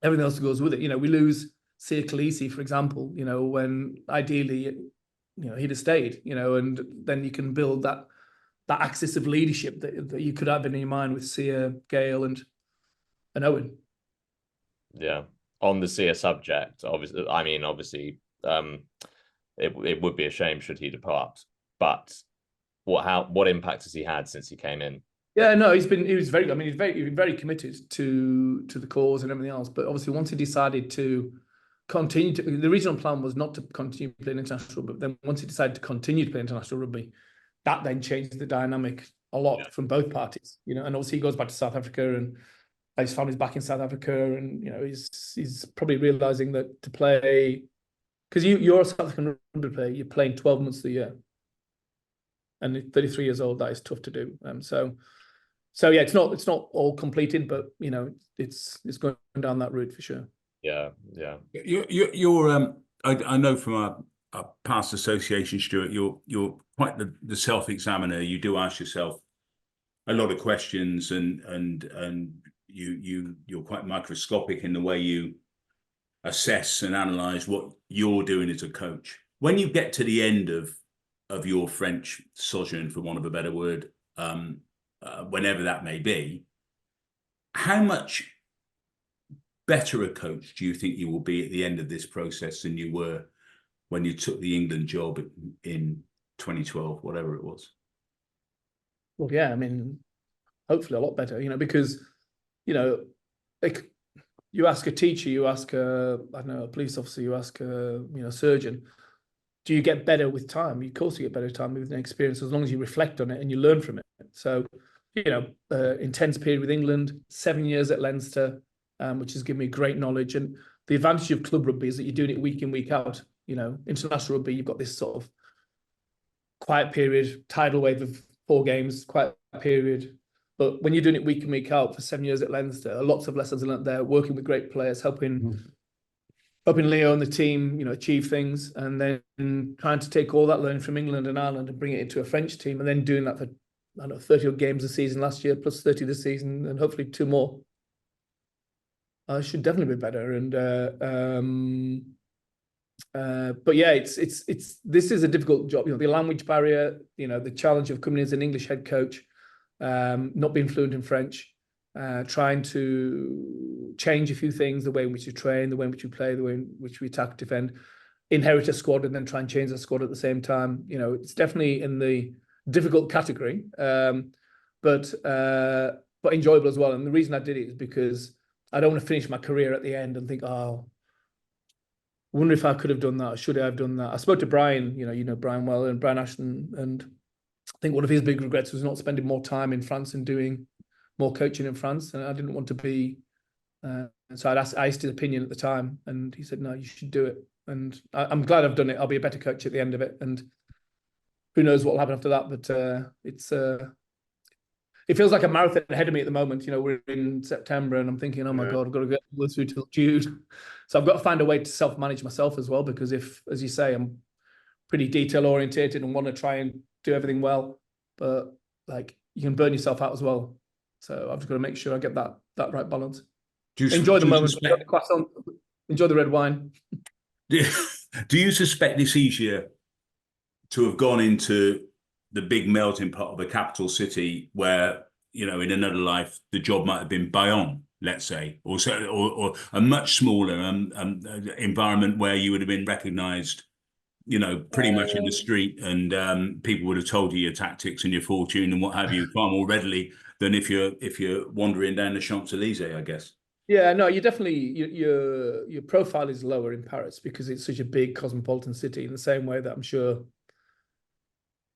everything else that goes with it. We lose Siya Kolisi, for example, when ideally, he'd have stayed, and then you can build that axis of leadership that you could have in your mind with Siya, Gail, and Owen. Yeah. On the Siya subject, obviously, it would be a shame should he depart. But what impact has he had since he came in? Yeah, no, he's been very committed to the cause and everything else. But obviously, once he decided to continue the regional plan was not to continue playing international rugby. But then once he decided to continue to play international rugby, that then changed the dynamic a lot from both parties. And obviously he goes back to South Africa, and his family's back in South Africa, and he's probably realizing that to play, because you're a South African rugby player, you're playing 12 months of the year, and at 33 years old, that is tough to do. So yeah, it's not all completed, but it's going down that route for sure. Yeah. You're I know from our past association, Stuart, you're quite the self-examiner. You do ask yourself a lot of questions, and you're quite microscopic in the way you assess and analyze what you're doing as a coach. When you get to the end of your French sojourn, for want of a better word, whenever that may be, how much better a coach do you think you will be at the end of this process than you were when you took the England job in 2012, whatever it was? Well, yeah, I mean, hopefully a lot better, because, like you ask a teacher, you ask a police officer, you ask a, surgeon, do you get better with time? Of course you get better with time with an experience, as long as you reflect on it and you learn from it. So, intense period with England, 7 years at Leinster, which has given me great knowledge. And the advantage of club rugby is that you're doing it week in, week out. International rugby, you've got this sort of quiet period, tidal wave of 4 games, quiet period. But when you're doing it week in, week out for 7 years at Leinster, lots of lessons learned there, working with great players, helping Leo and the team, achieve things, and then trying to take all that learning from England and Ireland and bring it into a French team, and then doing that for 30 odd games a season last year, plus 30 this season, and hopefully 2 more. Should definitely be better. And but yeah, it's this is a difficult job. The language barrier, the challenge of coming in as an English head coach, not being fluent in French, trying to change a few things, the way in which you train, the way in which you play, the way in which we attack, defend, inherit a squad, and then try and change the squad at the same time. It's definitely in the difficult category, but enjoyable as well. And the reason I did it is because I don't want to finish my career at the end and think, oh, I wonder if I could have done that, or should I have done that? I spoke to Brian, Brian well, and Brian Ashton, and I think one of his big regrets was not spending more time in France and doing more coaching in France. And I didn't want to be, so I asked his opinion at the time, and he said, no, you should do it. And I'm glad I've done it. I'll be a better coach at the end of it. And who knows what will happen after that, but it feels like a marathon ahead of me at the moment. We're in September, and I'm thinking, oh my God, I've got to get all through till June. So I've got to find a way to self-manage myself as well, because if, as you say, I'm pretty detail-orientated and want to try and do everything well, but you can burn yourself out as well. So I've just got to make sure I get that right balance. Enjoy the moment, enjoy the croissant, enjoy the red wine. Do you suspect it's easier to have gone into the big melting pot of a capital city where, in another life, the job might have been Bayonne, let's say, or a much smaller environment where you would have been recognised, pretty much in the street, and people would have told you your tactics and your fortune and what have you far more readily than if you're wandering down the Champs-Élysées, I guess. Yeah, no, you definitely, your profile is lower in Paris because it's such a big cosmopolitan city, in the same way that I'm sure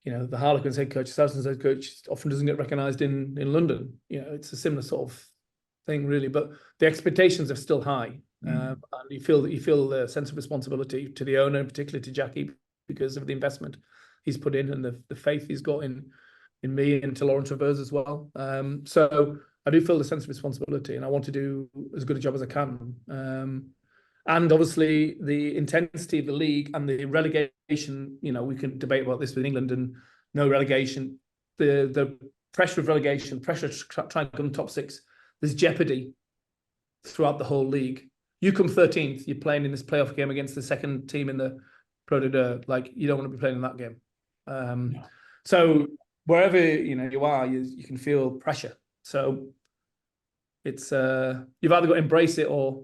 the Harlequins head coach, Saracens head coach often doesn't get recognised in London. It's a similar sort of thing, really. But the expectations are still high, and you feel the sense of responsibility to the owner, and particularly to Jackie, because of the investment he's put in and the faith he's got in me and to Laurent Travers as well. So I do feel the sense of responsibility, and I want to do as good a job as I can. And obviously the intensity of the league and the relegation, we can debate about this with England and no relegation, the pressure of relegation, pressure to try and come top 6, there's jeopardy throughout the whole league. You come 13th, you're playing in this playoff game against the second team in the Pro de Deux, you don't want to be playing in that game. So wherever, you are, you can feel pressure. So it's, you've either got to embrace it or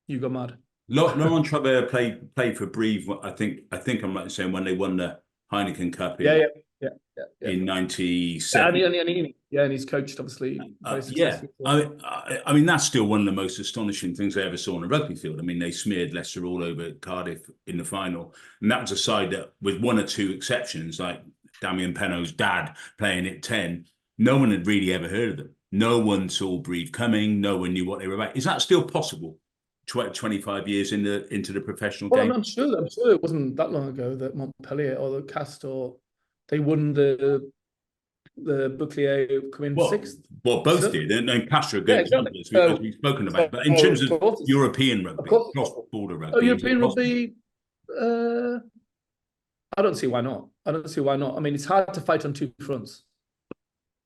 you go mad. Laurent Travers played for Brive. I think I'm right in saying when they won the Heineken Cup in in 97. And he's coached, obviously, very successfully. I mean, that's still one of the most astonishing things I ever saw on a rugby field. I mean, they smeared Leicester all over Cardiff in the final. And that was a side that, with one or two exceptions, like Damien Penaud's dad playing at 10, no one had really ever heard of them. No one saw Brive coming. No one knew what they were about. Is that still possible? 25 years into the professional game? I'm sure it wasn't that long ago that Montpellier or the Castor, they won the Bouclier come in sixth. Well, both did, and Castor good examples, as we've spoken about. But in terms of European rugby, cross-border rugby, European rugby, I don't see why not. I mean, it's hard to fight on two fronts.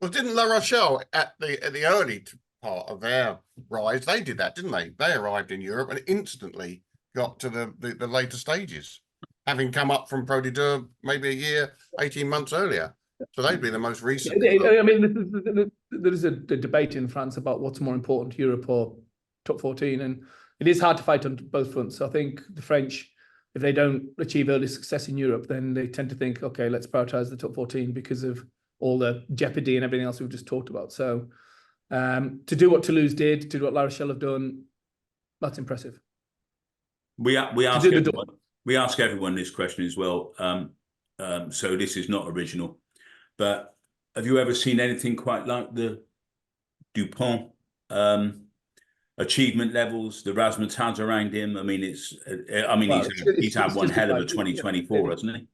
Well, didn't La Rochelle at the early part of their rise, they did that, didn't they? They arrived in Europe and instantly got to the later stages, having come up from Pro D2 maybe a year, 18 months earlier. So they'd be the most recent. I mean, there is a debate in France about what's more important, Europe or top 14, and it is hard to fight on both fronts. So I think the French, if they don't achieve early success in Europe, then they tend to think, okay, let's prioritize the top 14 because of all the jeopardy and everything else we've just talked about. So to do what Toulouse did, to do what La Rochelle have done, that's impressive. We ask everyone this question as well. So this is not original, but have you ever seen anything quite like the Dupont achievement levels, the razzmatazz around him? I mean, he's had one hell of a 2024, hasn't he?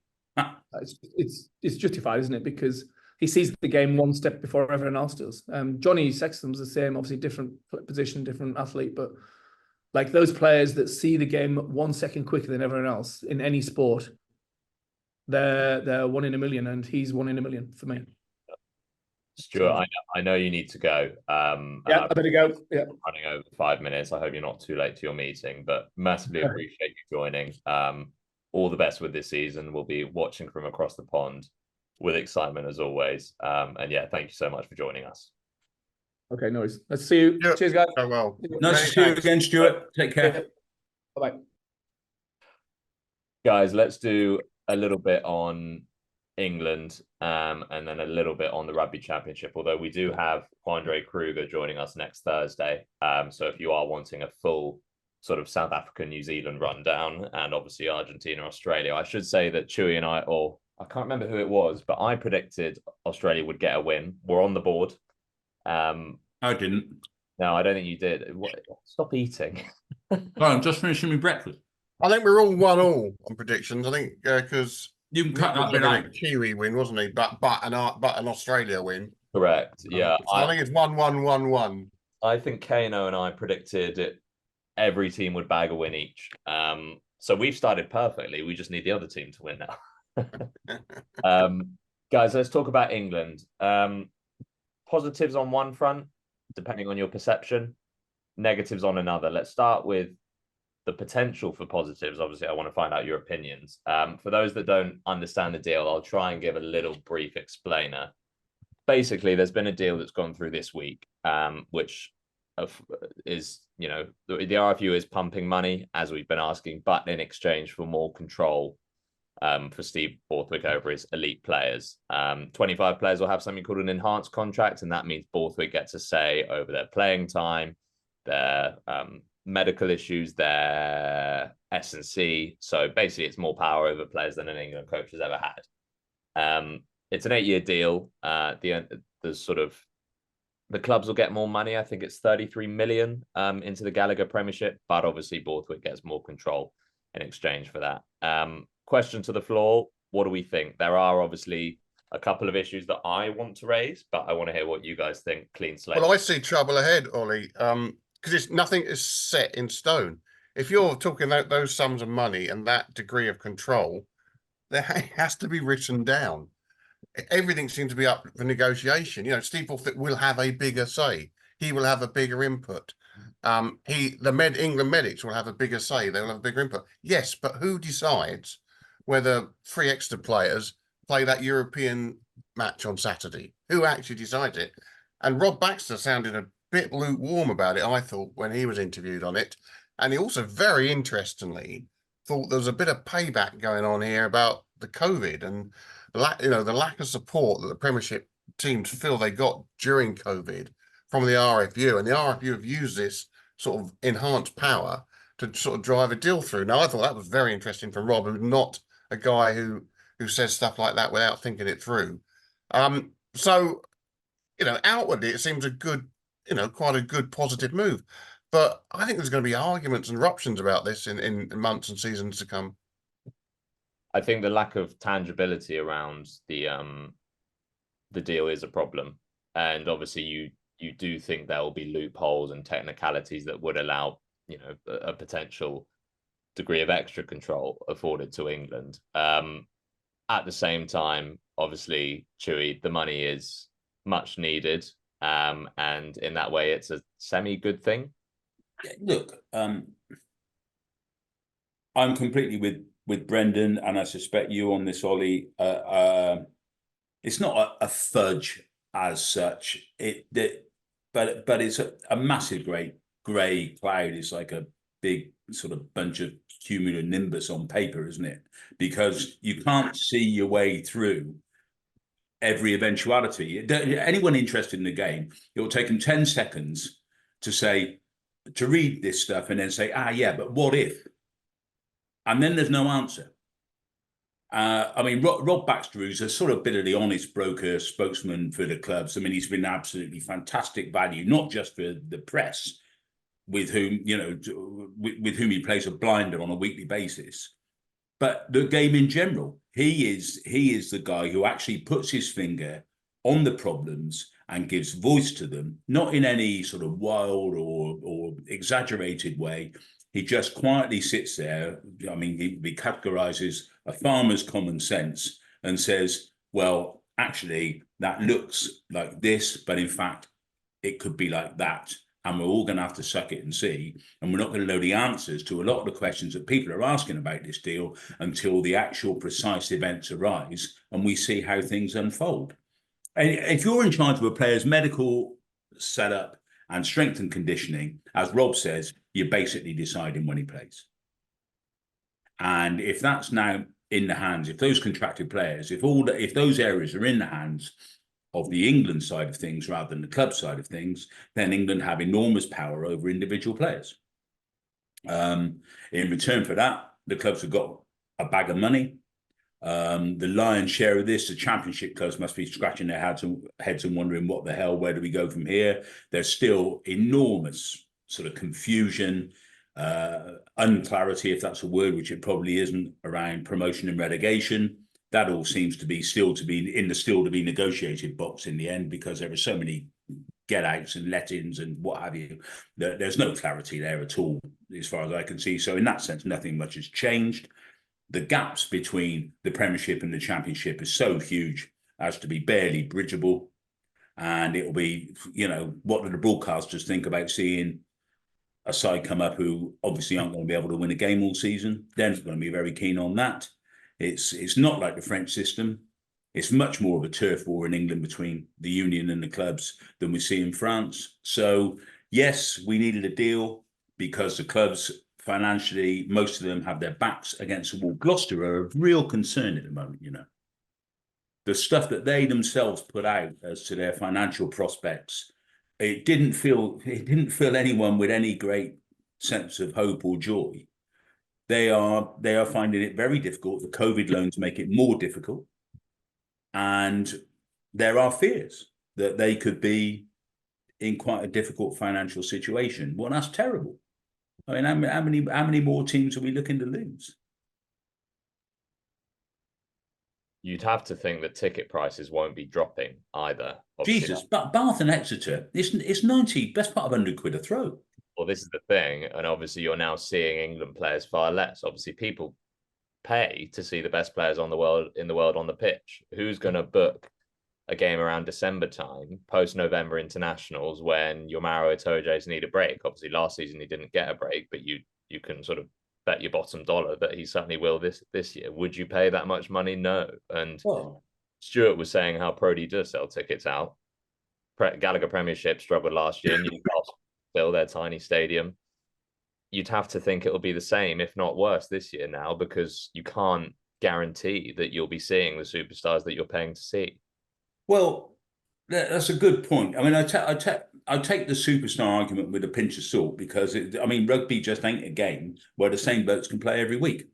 It's justified, isn't it? Because he sees the game one step before everyone else does. Johnny Sexton's the same, obviously different position, different athlete, but like those players that see the game 1 second quicker than everyone else in any sport, they're 1 in a million, and he's 1 in a million for me. Stuart, I know you need to go. I better go. Yeah, running over 5 minutes. I hope you're not too late to your meeting, but massively appreciate you joining. All the best with this season. We'll be watching from across the pond with excitement as always. And yeah, thank you so much for joining us. Okay, no worries. Let's see you. Cheers, guys. Oh, well. Nice to see you again, Stuart. Take care. Bye-bye. Guys, let's do a little bit on England and then a little bit on the Rugby Championship, although we do have Andre Kruger joining us next Thursday. So if you are wanting a full sort of South Africa, New Zealand rundown, and obviously Argentina, Australia, I should say that Chewy and I can't remember who it was, but I predicted Australia would get a win. We're on the board. I didn't. No, I don't think you did. Stop eating. I'm just finishing my breakfast. I think we're all 1-1 on predictions. I think because you can cut that bit out. Kiwi win, wasn't he? But an Australia win. Correct. Yeah. So I think it's 1-1-1-1. I think Kano and I predicted every team would bag a win each. So we've started perfectly. We just need the other team to win now. Guys, let's talk about England. Positives on one front, depending on your perception, negatives on another. Let's start with the potential for positives. Obviously, I want to find out your opinions. For those that don't understand the deal, I'll try and give a little brief explainer. Basically, there's been a deal that's gone through this week, which is, the RFU is pumping money, as we've been asking, but in exchange for more control for Steve Borthwick over his elite players. 25 players will have something called an enhanced contract, and that means Borthwick gets a say over their playing time, their medical issues, their S&C. So basically, it's more power over players than an England coach has ever had. It's an 8-year deal. The clubs will get more money. I think it's 33 million into the Gallagher Premiership, but obviously Borthwick gets more control in exchange for that. Question to the floor, what do we think? There are obviously a couple of issues that I want to raise, but I want to hear what you guys think. Clean slate. Well, I see trouble ahead, Ollie, because nothing is set in stone. If you're talking about those sums of money and that degree of control, there has to be written down. Everything seems to be up for negotiation. Steve Borthwick will have a bigger say. He will have a bigger input. England medics will have a bigger say. They will have a bigger input. Yes, but who decides whether 3 extra players play that European match on Saturday? Who actually decides it? And Rob Baxter sounded a bit lukewarm about it, I thought, when he was interviewed on it. And he also, very interestingly, thought there was a bit of payback going on here about the COVID and the lack of support that the Premiership teams feel they got during COVID from the RFU, and the RFU have used this sort of enhanced power to sort of drive a deal through. Now, I thought that was very interesting from Rob, who's not a guy who says stuff like that without thinking it through. So, outwardly it seems a good, quite a good positive move. But I think there's going to be arguments and eruptions about this in months and seasons to come. I think the lack of tangibility around the deal is a problem, and obviously you do think there will be loopholes and technicalities that would allow a potential degree of extra control afforded to England. At the same time, obviously, Chewy, the money is much needed, and in that way, it's a semi-good thing. Look, I'm completely with Brendan, and I suspect you on this, Ollie. It's not a fudge as such. But it's a massive grey cloud. It's like a big sort of bunch of cumulonimbus on paper, isn't it? Because you can't see your way through every eventuality. Anyone interested in the game, it will take them 10 seconds to read this stuff and then say, yeah, but what if? And then there's no answer. I mean, Rob Baxter, who's a sort of bit of the honest broker spokesman for the clubs. I mean, he's been absolutely fantastic value, not just for the press, with whom he plays a blinder on a weekly basis, but the game in general. He is the guy who actually puts his finger on the problems and gives voice to them, not in any sort of wild or exaggerated way. He just quietly sits there. I mean, he categorizes a farmer's common sense and says, well, actually, that looks like this, but in fact, it could be like that. And we're all going to have to suck it and see. And we're not going to know the answers to a lot of the questions that people are asking about this deal until the actual precise events arise and we see how things unfold. And if you're in charge of a player's medical setup and strength and conditioning, as Rob says, you're basically deciding when he plays. And if that's now in the hands, if those contracted players, if those areas are in the hands of the England side of things rather than the club side of things, then England have enormous power over individual players. In return for that, the clubs have got a bag of money. The lion's share of this, the Championship clubs must be scratching their heads and wondering what the hell, where do we go from here? There's still enormous sort of confusion, unclarity, if that's a word, which it probably isn't, around promotion and relegation. That all seems to be still to be negotiated box in the end, because there are so many get-outs and let-ins and what have you. There's no clarity there at all, as far as I can see. So in that sense, nothing much has changed. The gaps between the Premiership and the Championship is so huge as to be barely bridgeable. And it'll be, what do the broadcasters think about seeing a side come up who obviously aren't going to be able to win a game all season? They're not going to be very keen on that. It's not like the French system. It's much more of a turf war in England between the union and the clubs than we see in France. So, yes, we needed a deal because the clubs financially, most of them have their backs against the wall. Gloucester are of real concern at the moment, The stuff that they themselves put out as to their financial prospects, it didn't fill anyone with any great sense of hope or joy. They are finding it very difficult. The COVID loans make it more difficult. And there are fears that they could be in quite a difficult financial situation. Well, that's terrible. I mean, how many more teams are we looking to lose? You'd have to think that ticket prices won't be dropping either. Obviously, Jesus, but Bath and Exeter, it's 90, best part of 100 quid a throw. Well, this is the thing, and obviously you're now seeing England players far less. Obviously, people pay to see the best players in the world on the pitch. Who's going to book a game around December time, post-November internationals, when your Maro Itoje's need a break? Obviously, last season he didn't get a break, but you can sort of bet your bottom dollar that he certainly will this year. Would you pay that much money? No. And Stuart was saying how Prodi does sell tickets out. Gallagher Premiership struggled last year. Newcastle fill their tiny stadium. You'd have to think it'll be the same, if not worse, this year now, because you can't guarantee that you'll be seeing the superstars that you're paying to see? Well, that's a good point. I mean, I take the superstar argument with a pinch of salt because rugby just ain't a game where the same blokes can play every week.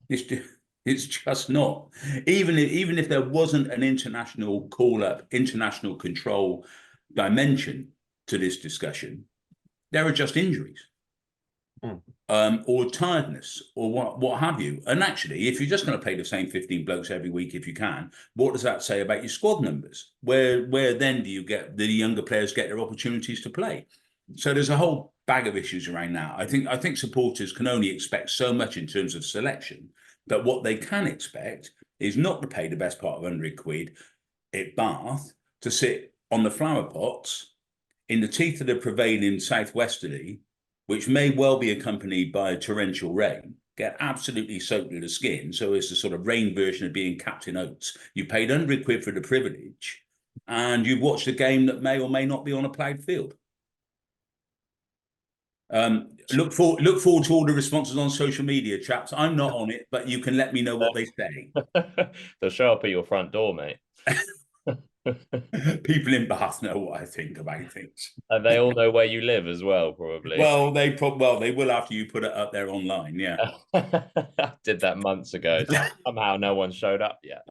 It's just not. Even if there wasn't an international call-up, international control dimension to this discussion, there are just injuries. Or tiredness, or what have you. And actually, if you're just going to play the same 15 blokes every week, if you can, what does that say about your squad numbers? Where then do you get the younger players get their opportunities to play? So there's a whole bag of issues around now. I think supporters can only expect so much in terms of selection, but what they can expect is not to pay the best part of £100 at Bath to sit on the flower pots in the teeth of the prevailing southwesterly, which may well be accompanied by torrential rain, get absolutely soaked to the skin. So it's the sort of rain version of being Captain Oates. You paid £100 for the privilege, and you've watched a game that may or may not be on a ploughed field. Look forward to all the responses on social media, chaps. I'm not on it, but you can let me know what they say. They'll show up at your front door, mate. People in Bath know what I think about things, and they all know where you live as well, probably. Well, they will after you put it up there online. Yeah, did that months ago. So somehow no one showed up yet.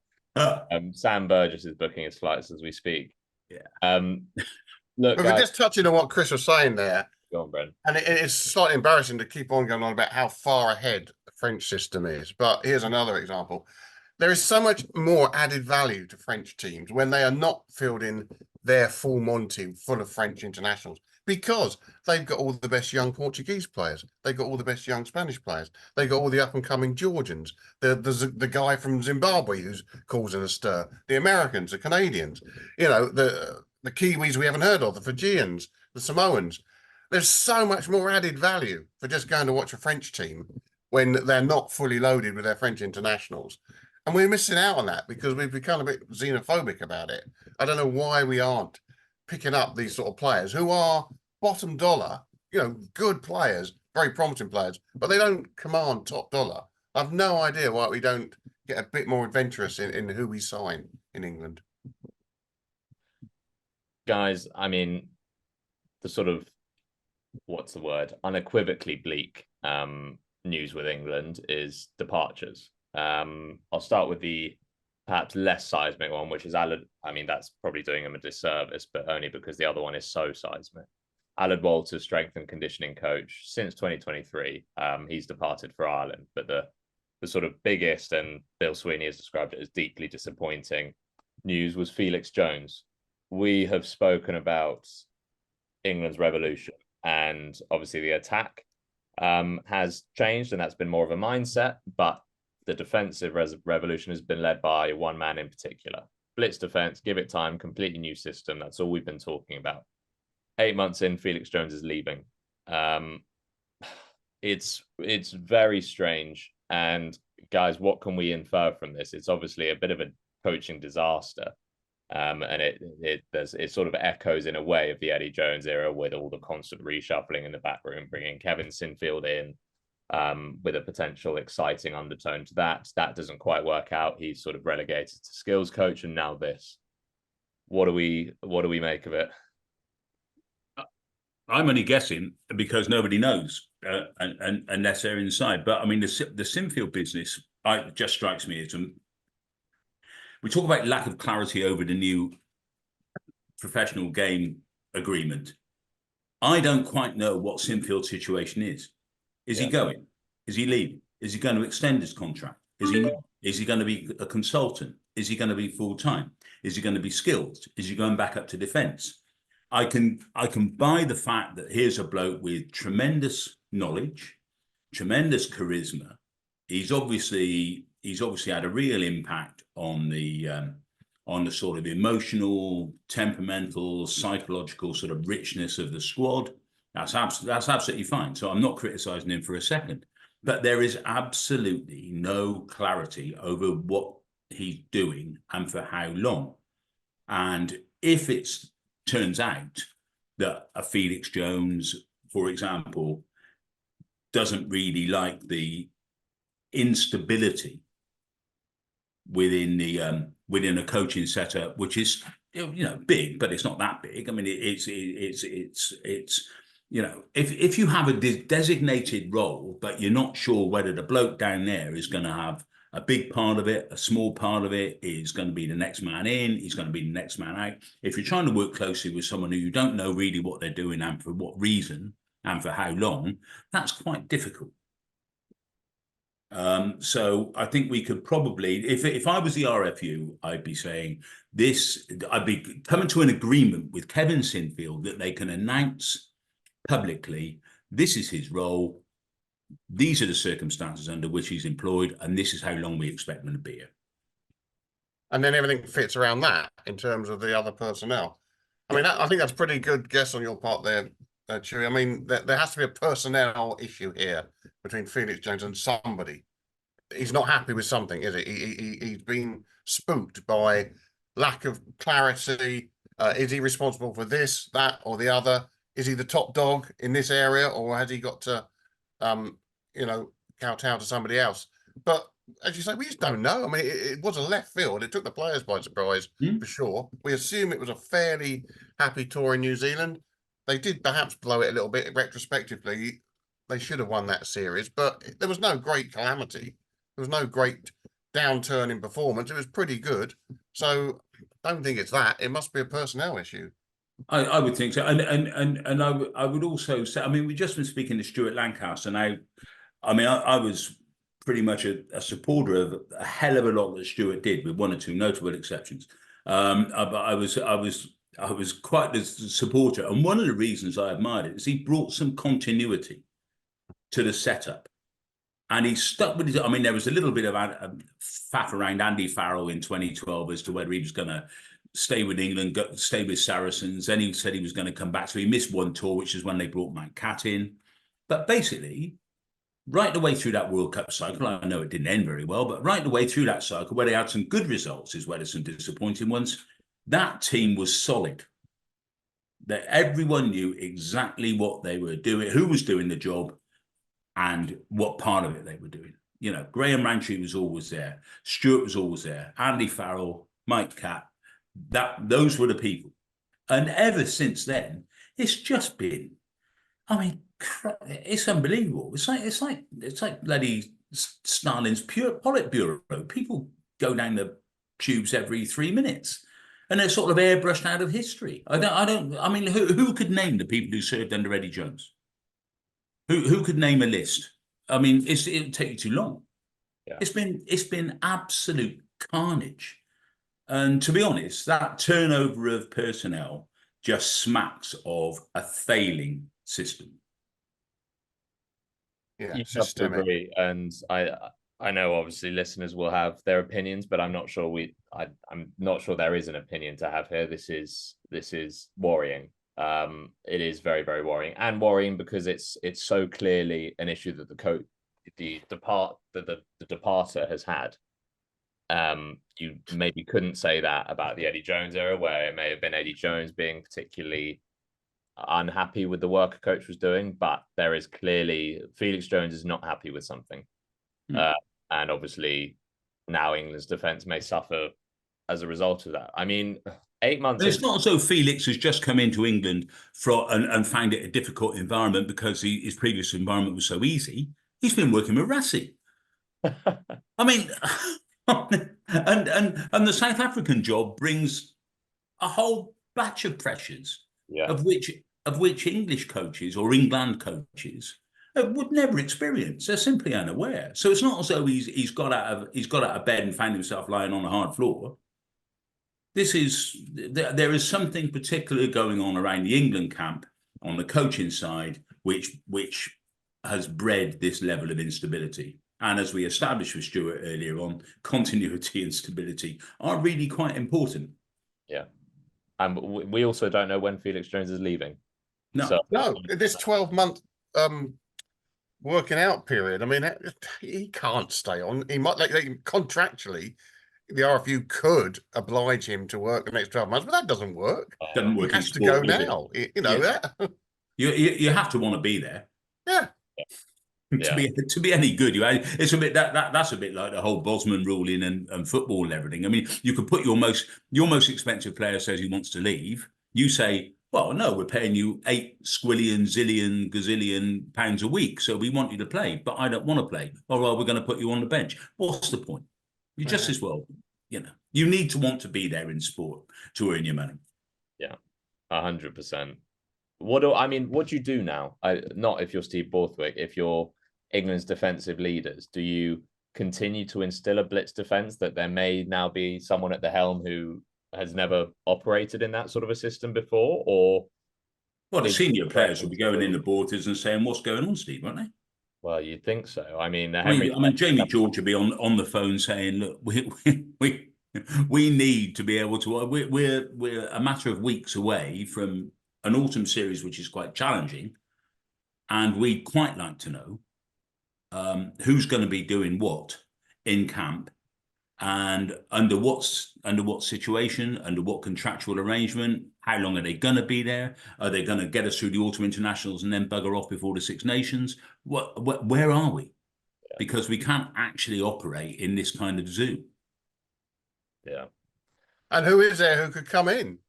Sam Burgess is booking his flights as we speak. Yeah. Look, but we're just touching on what Chris was saying there. Go on, Bren. And it's slightly embarrassing to keep on going on about how far ahead the French system is. But here's another example. There is so much more added value to French teams when they are not fielding their full Monty full of French internationals, because they've got all the best young Portuguese players. They've got all the best young Spanish players. They've got all the up-and-coming Georgians. The guy from Zimbabwe who's causing a stir. The Americans, the Canadians, the Kiwis we haven't heard of, the Fijians, the Samoans. There's so much more added value for just going to watch a French team when they're not fully loaded with their French internationals. And we're missing out on that because we've become a bit xenophobic about it. I don't know why we aren't picking up these sort of players who are bottom dollar, good players, very promising players, but they don't command top dollar. I've no idea why we don't get a bit more adventurous in who we sign in England. Guys, I mean, the sort of, what's the word, unequivocally bleak news with England is departures. I'll start with the perhaps less seismic one, which is Aled. I mean, that's probably doing him a disservice, but only because the other one is so seismic. Aled Walters, strength and conditioning coach since 2023. He's departed for Ireland, but the sort of biggest, and Bill Sweeney has described it as deeply disappointing news, was Felix Jones. We have spoken about England's revolution, and obviously the attack has changed, and that's been more of a mindset, but the defensive revolution has been led by one man in particular. Blitz defense, give it time, completely new system. That's all we've been talking about. 8 months in, Felix Jones is leaving. It's very strange. And guys, what can we infer from this? It's obviously a bit of a coaching disaster. And it sort of echoes in a way of the Eddie Jones era with all the constant reshuffling in the back room, bringing Kevin Sinfield in with a potential exciting undertone to that. That doesn't quite work out. He's sort of relegated to skills coach, and now this. What do we make of it? I'm only guessing because nobody knows, unless they're inside. But I mean, the Sinfield business just strikes me as we talk about lack of clarity over the new professional game agreement. I don't quite know what Sinfield's situation is. Is he going? Is he leaving? Is he going to extend his contract? Is he going to be a consultant? Is he going to be full-time? Is he going to be skilled? Is he going back up to defence? I can buy the fact that here's a bloke with tremendous knowledge, tremendous charisma. He's obviously had a real impact on the sort of emotional, temperamental, psychological sort of richness of the squad. That's absolutely fine. So I'm not criticising him for a second, but there is absolutely no clarity over what he's doing and for how long. And if it turns out that a Felix Jones, for example, doesn't really like the instability within a coaching setup, which is big, but it's not that big. I mean, it's if you have a designated role, but you're not sure whether the bloke down there is going to have a big part of it, a small part of it is going to be the next man in, he's going to be the next man out. If you're trying to work closely with someone who you don't know really what they're doing and for what reason and for how long, that's quite difficult. So I think we could probably, if I was the RFU, I'd be saying this, I'd be coming to an agreement with Kevin Sinfield that they can announce publicly, this is his role, these are the circumstances under which he's employed, and this is how long we expect him to be here. And then everything fits around that in terms of the other personnel. I mean, I think that's a pretty good guess on your part there, Chewy. I mean, there has to be a personnel issue here between Felix Jones and somebody. He's not happy with something, is he? He's been spooked by lack of clarity. Is he responsible for this, that, or the other? Is he the top dog in this area, or has he got to kowtow to somebody else? But as you say, we just don't know. I mean, it was a left field. It took the players by surprise, for sure. We assume it was a fairly happy tour in New Zealand. They did perhaps blow it a little bit retrospectively. They should have won that series, but there was no great calamity. There was no great downturn in performance. It was pretty good. So I don't think it's that. It must be a personnel issue. I would think so, and I would also say, I mean, we've just been speaking to Stuart Lancaster, and I was pretty much a supporter of a hell of a lot that Stuart did, with one or two notable exceptions. But I was quite a supporter, and one of the reasons I admired it is he brought some continuity to the setup, and he stuck with it. I mean, there was a little bit of faff around Andy Farrell in 2012 as to whether he was going to stay with England, stay with Saracens. Then he said he was going to come back. So he missed one tour, which is when they brought Mike Catt in. But basically, right the way through that World Cup cycle, I know it didn't end very well, but right the way through that cycle, where they had some good results as well as some disappointing ones, that team was solid. That everyone knew exactly what they were doing, who was doing the job, and what part of it they were doing. Graham Rantry was always there. Stuart was always there. Andy Farrell, Mike Catt. Those were the people, and ever since then, it's just been. I mean, it's unbelievable. It's like bloody Stalin's pure Politburo. People go down the tubes every 3 minutes, and they're sort of airbrushed out of history. I mean, who could name the people who served under Eddie Jones? Who could name a list? I mean, it'll take you too long. Yeah. It's been absolute carnage. And to be honest, that turnover of personnel just smacks of a failing system. Yeah, you have to agree. And I know obviously listeners will have their opinions, but I'm not sure I'm not sure there is an opinion to have here. This is worrying. It is very, very worrying, and worrying because it's so clearly an issue that the departer has had. You maybe couldn't say that about the Eddie Jones era, where it may have been Eddie Jones being particularly unhappy with the work a coach was doing, but there is clearly Felix Jones is not happy with something. And obviously now England's defence may suffer as a result of that. I mean, 8 months. But it's not as though Felix has just come into England and found it a difficult environment because his previous environment was so easy. He's been working with Rassie. I mean, and the South African job brings a whole batch of pressures, of which English coaches or England coaches would never experience. They're simply unaware. So it's not as though he's got out of bed and found himself lying on a hard floor. There is something particular going on around the England camp on the coaching side, which has bred this level of instability. And as we established with Stuart earlier on, continuity and stability are really quite important. Yeah. And we also don't know when Felix Jones is leaving. No, this 12-month working out period. I mean, he can't stay on. He might, contractually, the RFU could oblige him to work the next 12 months, but that doesn't work. Doesn't work. He has to go now. You know that. You have to want to be there. Yeah. to be any good. It's a bit that's a bit like the whole Bosman ruling and football and everything. I mean, you could put your most expensive player says he wants to leave. You say, well, no, we're paying you 8 squillion, zillion, gazillion pounds a week, so we want you to play, but I don't want to play. All right, we're going to put you on the bench. What's the point? You just as well, you need to want to be there in sport to earn your money. Yeah, 100%. What do you do now? Not if you're Steve Borthwick, if you're England's defensive leaders, do you continue to instill a blitz defense that there may now be someone at the helm who has never operated in that sort of a system before? Or the senior players will be going in the boarders and saying, "What's going on, Steve?" Won't they? Well, you'd think so. I mean, Jamie George will be on the phone saying, "Look, we need to be able to. We're a matter of weeks away from an autumn series, which is quite challenging, and we'd quite like to know who's going to be doing what in camp, and under what situation, under what contractual arrangement, how long are they going to be there? Are they going to get us through the autumn internationals and then bugger off before the Six Nations? Where are we? Yeah. Because we can't actually operate in this kind of zoo. Yeah. And who is there who could come in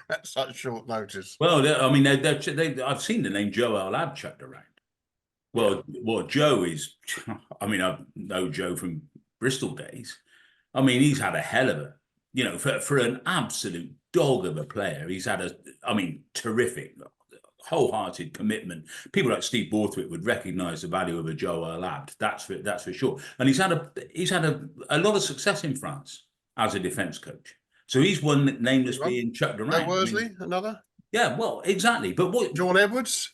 at such short notice? Well, I mean, I've seen the name Joe Al-Ab chucked around. Well, Joe is, I mean, I know Joe from Bristol days. I mean, he's had a hell of a, for an absolute dog of a player, he's had terrific, wholehearted commitment. People like Steve Borthwick would recognise the value of a Joe Al-Ab. That's for sure. And he's had a lot of success in France as a defence coach. So he's one nameless being chucked around. Worsley, another? Yeah, well, exactly. But what? John Edwards?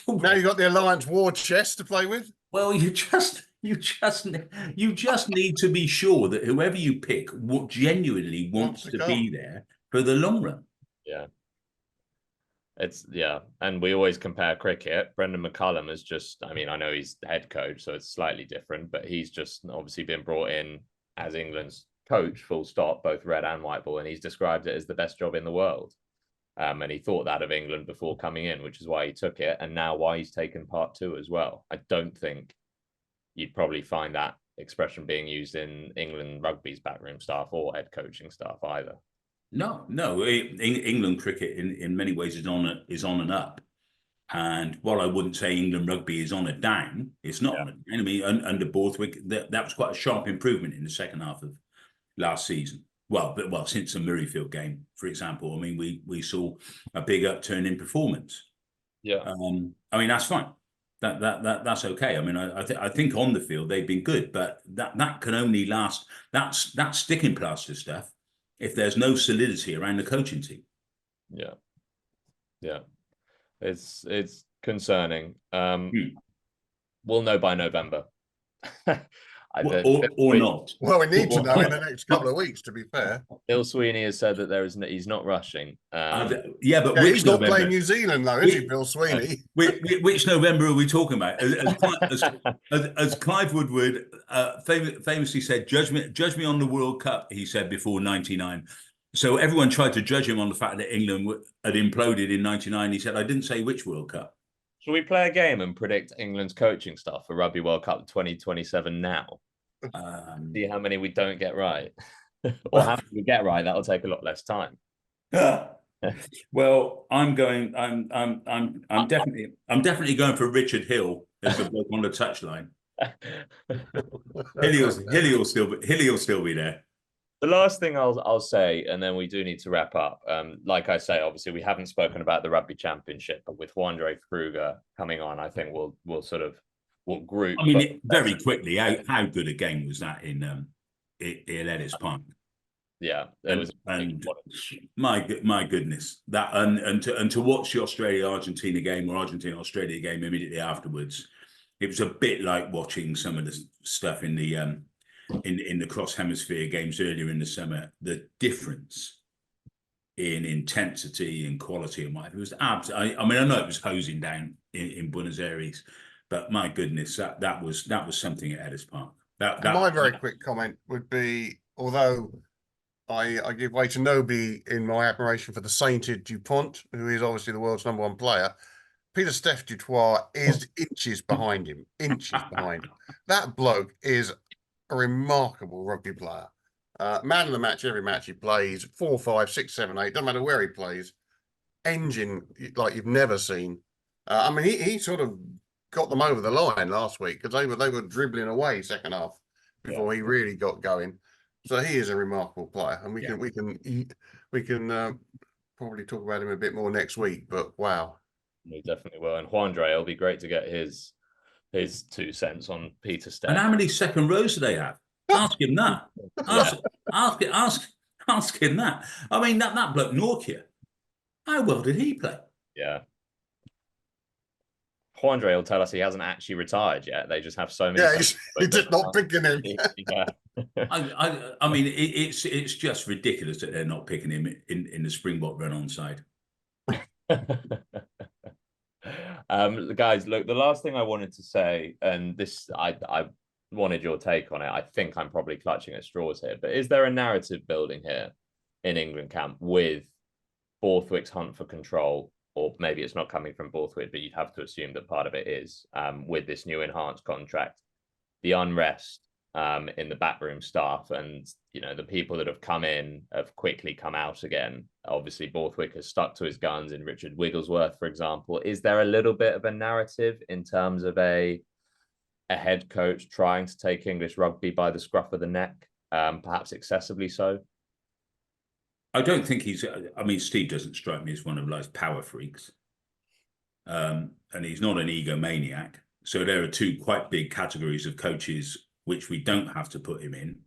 Now you've got the Alliance war chest to play with? Well, you just need to be sure that whoever you pick genuinely wants to be there for the long run. Yeah. And we always compare cricket. Brendan McCullum is just, I mean, I know he's head coach, so it's slightly different, but he's just obviously been brought in as England's coach, full stop, both red and white ball, and he's described it as the best job in the world. And he thought that of England before coming in, which is why he took it, and now why he's taken part 2 as well. I don't think you'd probably find that expression being used in England rugby's backroom staff or head coaching staff either. No. England cricket in many ways is on and up. And while I wouldn't say England rugby is on a down, it's not on a down. I mean, under Borthwick, that was quite a sharp improvement in the second half of last season. Well, since the Murrayfield game, for example, I mean, we saw a big upturn in performance. Yeah. I mean, that's fine. That's okay. I mean, I think on the field they've been good, but that can only last. That's sticking plaster stuff if there's no solidity around the coaching team. Yeah, it's concerning. We'll know by November. Or not. Well, we need to know in the next couple of weeks, to be fair. Bill Sweeney has said that he's not rushing. But he's not playing New Zealand, though, is he, Bill Sweeney? Which November are we talking about? As Clive Woodward famously said, judge me on the World Cup, he said before 99. So everyone tried to judge him on the fact that England had imploded in 99. He said, I didn't say which World Cup. Shall we play a game and predict England's coaching staff for Rugby World Cup 2027 now? See how many we don't get right, or how many we get right. That'll take a lot less time. Well, I'm definitely going for Richard Hill as the bloke on the touchline. Hilly will still be there. The last thing I'll say, and then we do need to wrap up. Like I say, obviously we haven't spoken about the Rugby Championship, but with Juan Andre Kruger coming on, I think we'll group. I mean, very quickly, how good a game was that in Ellis Park? Yeah, it was. And my goodness, that and to watch the Australia-Argentina game or Argentina-Australia game immediately afterwards, it was a bit like watching some of the stuff in the cross hemisphere games earlier in the summer. The difference in intensity and quality and whatever, it was absolutely. I mean, I know it was hosing down in Buenos Aires, but my goodness, that was something at Ellis Park. My very quick comment would be, although I give way to Nobi in my admiration for the sainted DuPont, who is obviously the world's #1 player, Peter Steph Dutois is inches behind him. Inches behind him. That bloke is a remarkable rugby player. Man of the match, every match he plays, 4, 5, 6, 7, 8, doesn't matter where he plays. Engine like you've never seen. I mean, he sort of got them over the line last week because they were dribbling away second half before he really got going. So he is a remarkable player, and we can probably talk about him a bit more next week. But wow, we definitely will. And Juandre, it'll be great to get his 2 cents on Peter Steph. And how many second rows do they have? Ask him that. Ask him that. I mean, that bloke Norkia, how well did he play? Yeah. Juandre will tell us he hasn't actually retired yet. They just have so many. Yeah, he's just not picking him. Yeah. I mean, it's just ridiculous that they're not picking him in the Springbok run on side. Guys, look, the last thing I wanted to say, and this, I wanted your take on it. I think I'm probably clutching at straws here, but is there a narrative building here in England camp with Borthwick's hunt for control? Or maybe it's not coming from Borthwick, but you'd have to assume that part of it is with this new enhanced contract, the unrest in the backroom staff, and the people that have come in have quickly come out again. Obviously, Borthwick has stuck to his guns in Richard Wigglesworth, for example. Is there a little bit of a narrative in terms of a head coach trying to take English rugby by the scruff of the neck, perhaps excessively so? I don't think Steve doesn't strike me as one of those power freaks. And he's not an egomaniac. So there are 2 quite big categories of coaches which we don't have to put him in.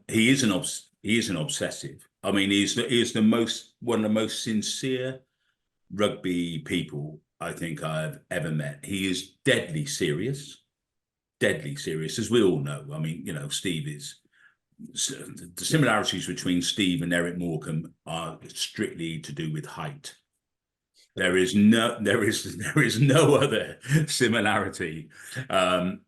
He is an obsessive. I mean, he is one of the most sincere rugby people I think I've ever met. He is deadly serious, as we all know. I mean, Steve is. The similarities between Steve and Eric Morecambe are strictly to do with height. There is no other similarity. So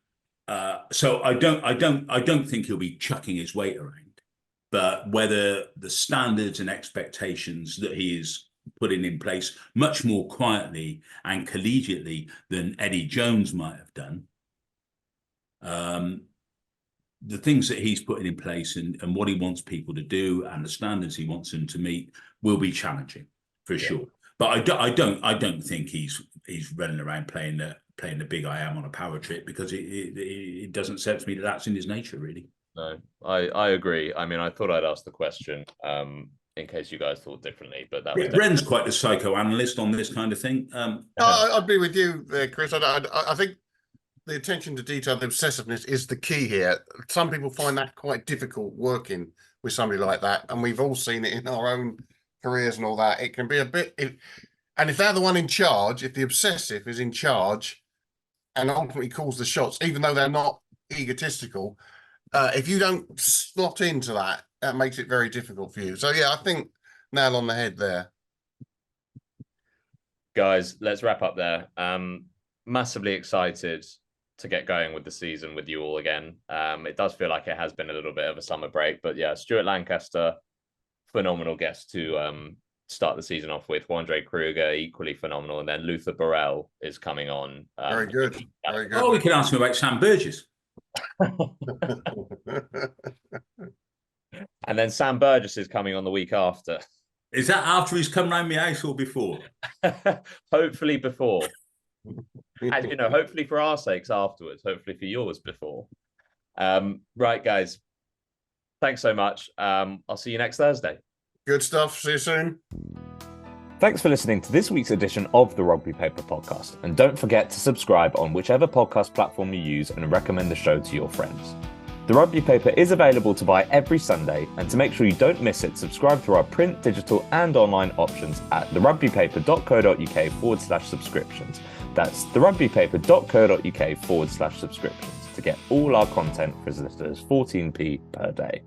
I don't think he'll be chucking his weight around. But whether the standards and expectations that he is putting in place much more quietly and collegiately than Eddie Jones might have done, the things that he's putting in place and what he wants people to do and the standards he wants them to meet will be challenging for sure. But I don't think he's running around playing the big I am on a power trip, because it doesn't seem to me that that's in his nature, really. No, I agree. I mean, I thought I'd ask the question in case you guys thought differently, but that was Bren's quite the psychoanalyst on this kind of thing. I'd be with you, Chris. I think the attention to detail, the obsessiveness is the key here. Some people find that quite difficult working with somebody like that. And we've all seen it in our own careers and all that. It can be a bit, and if they're the one in charge, if the obsessive is in charge and ultimately calls the shots, even though they're not egotistical, if you don't slot into that, that makes it very difficult for you. So yeah, I think nail on the head there. Guys, let's wrap up there. Massively excited to get going with the season with you all again. It does feel like it has been a little bit of a summer break, but yeah, Stuart Lancaster, phenomenal guest to start the season off with. Juandre Kruger, equally phenomenal, and then Luther Burrell is coming on. Very good. Very good. Oh, we can ask him about Sam Burgess. And then Sam Burgess is coming on the week after. Is that after he's come round my house or before? Hopefully before. And hopefully for our sakes afterwards, hopefully for yours before. Right, guys, thanks so much. I'll see you next Thursday. Good stuff. See you soon. Thanks for listening to this week's edition of the Rugby Paper Podcast, and don't forget to subscribe on whichever podcast platform you use and recommend the show to your friends. The Rugby Paper is available to buy every Sunday, and to make sure you don't miss it, subscribe through our print, digital and online options at therugbypaper.co.uk/subscriptions. That's therugbypaper.co.uk/subscriptions to get all our content for as little as 14p per day.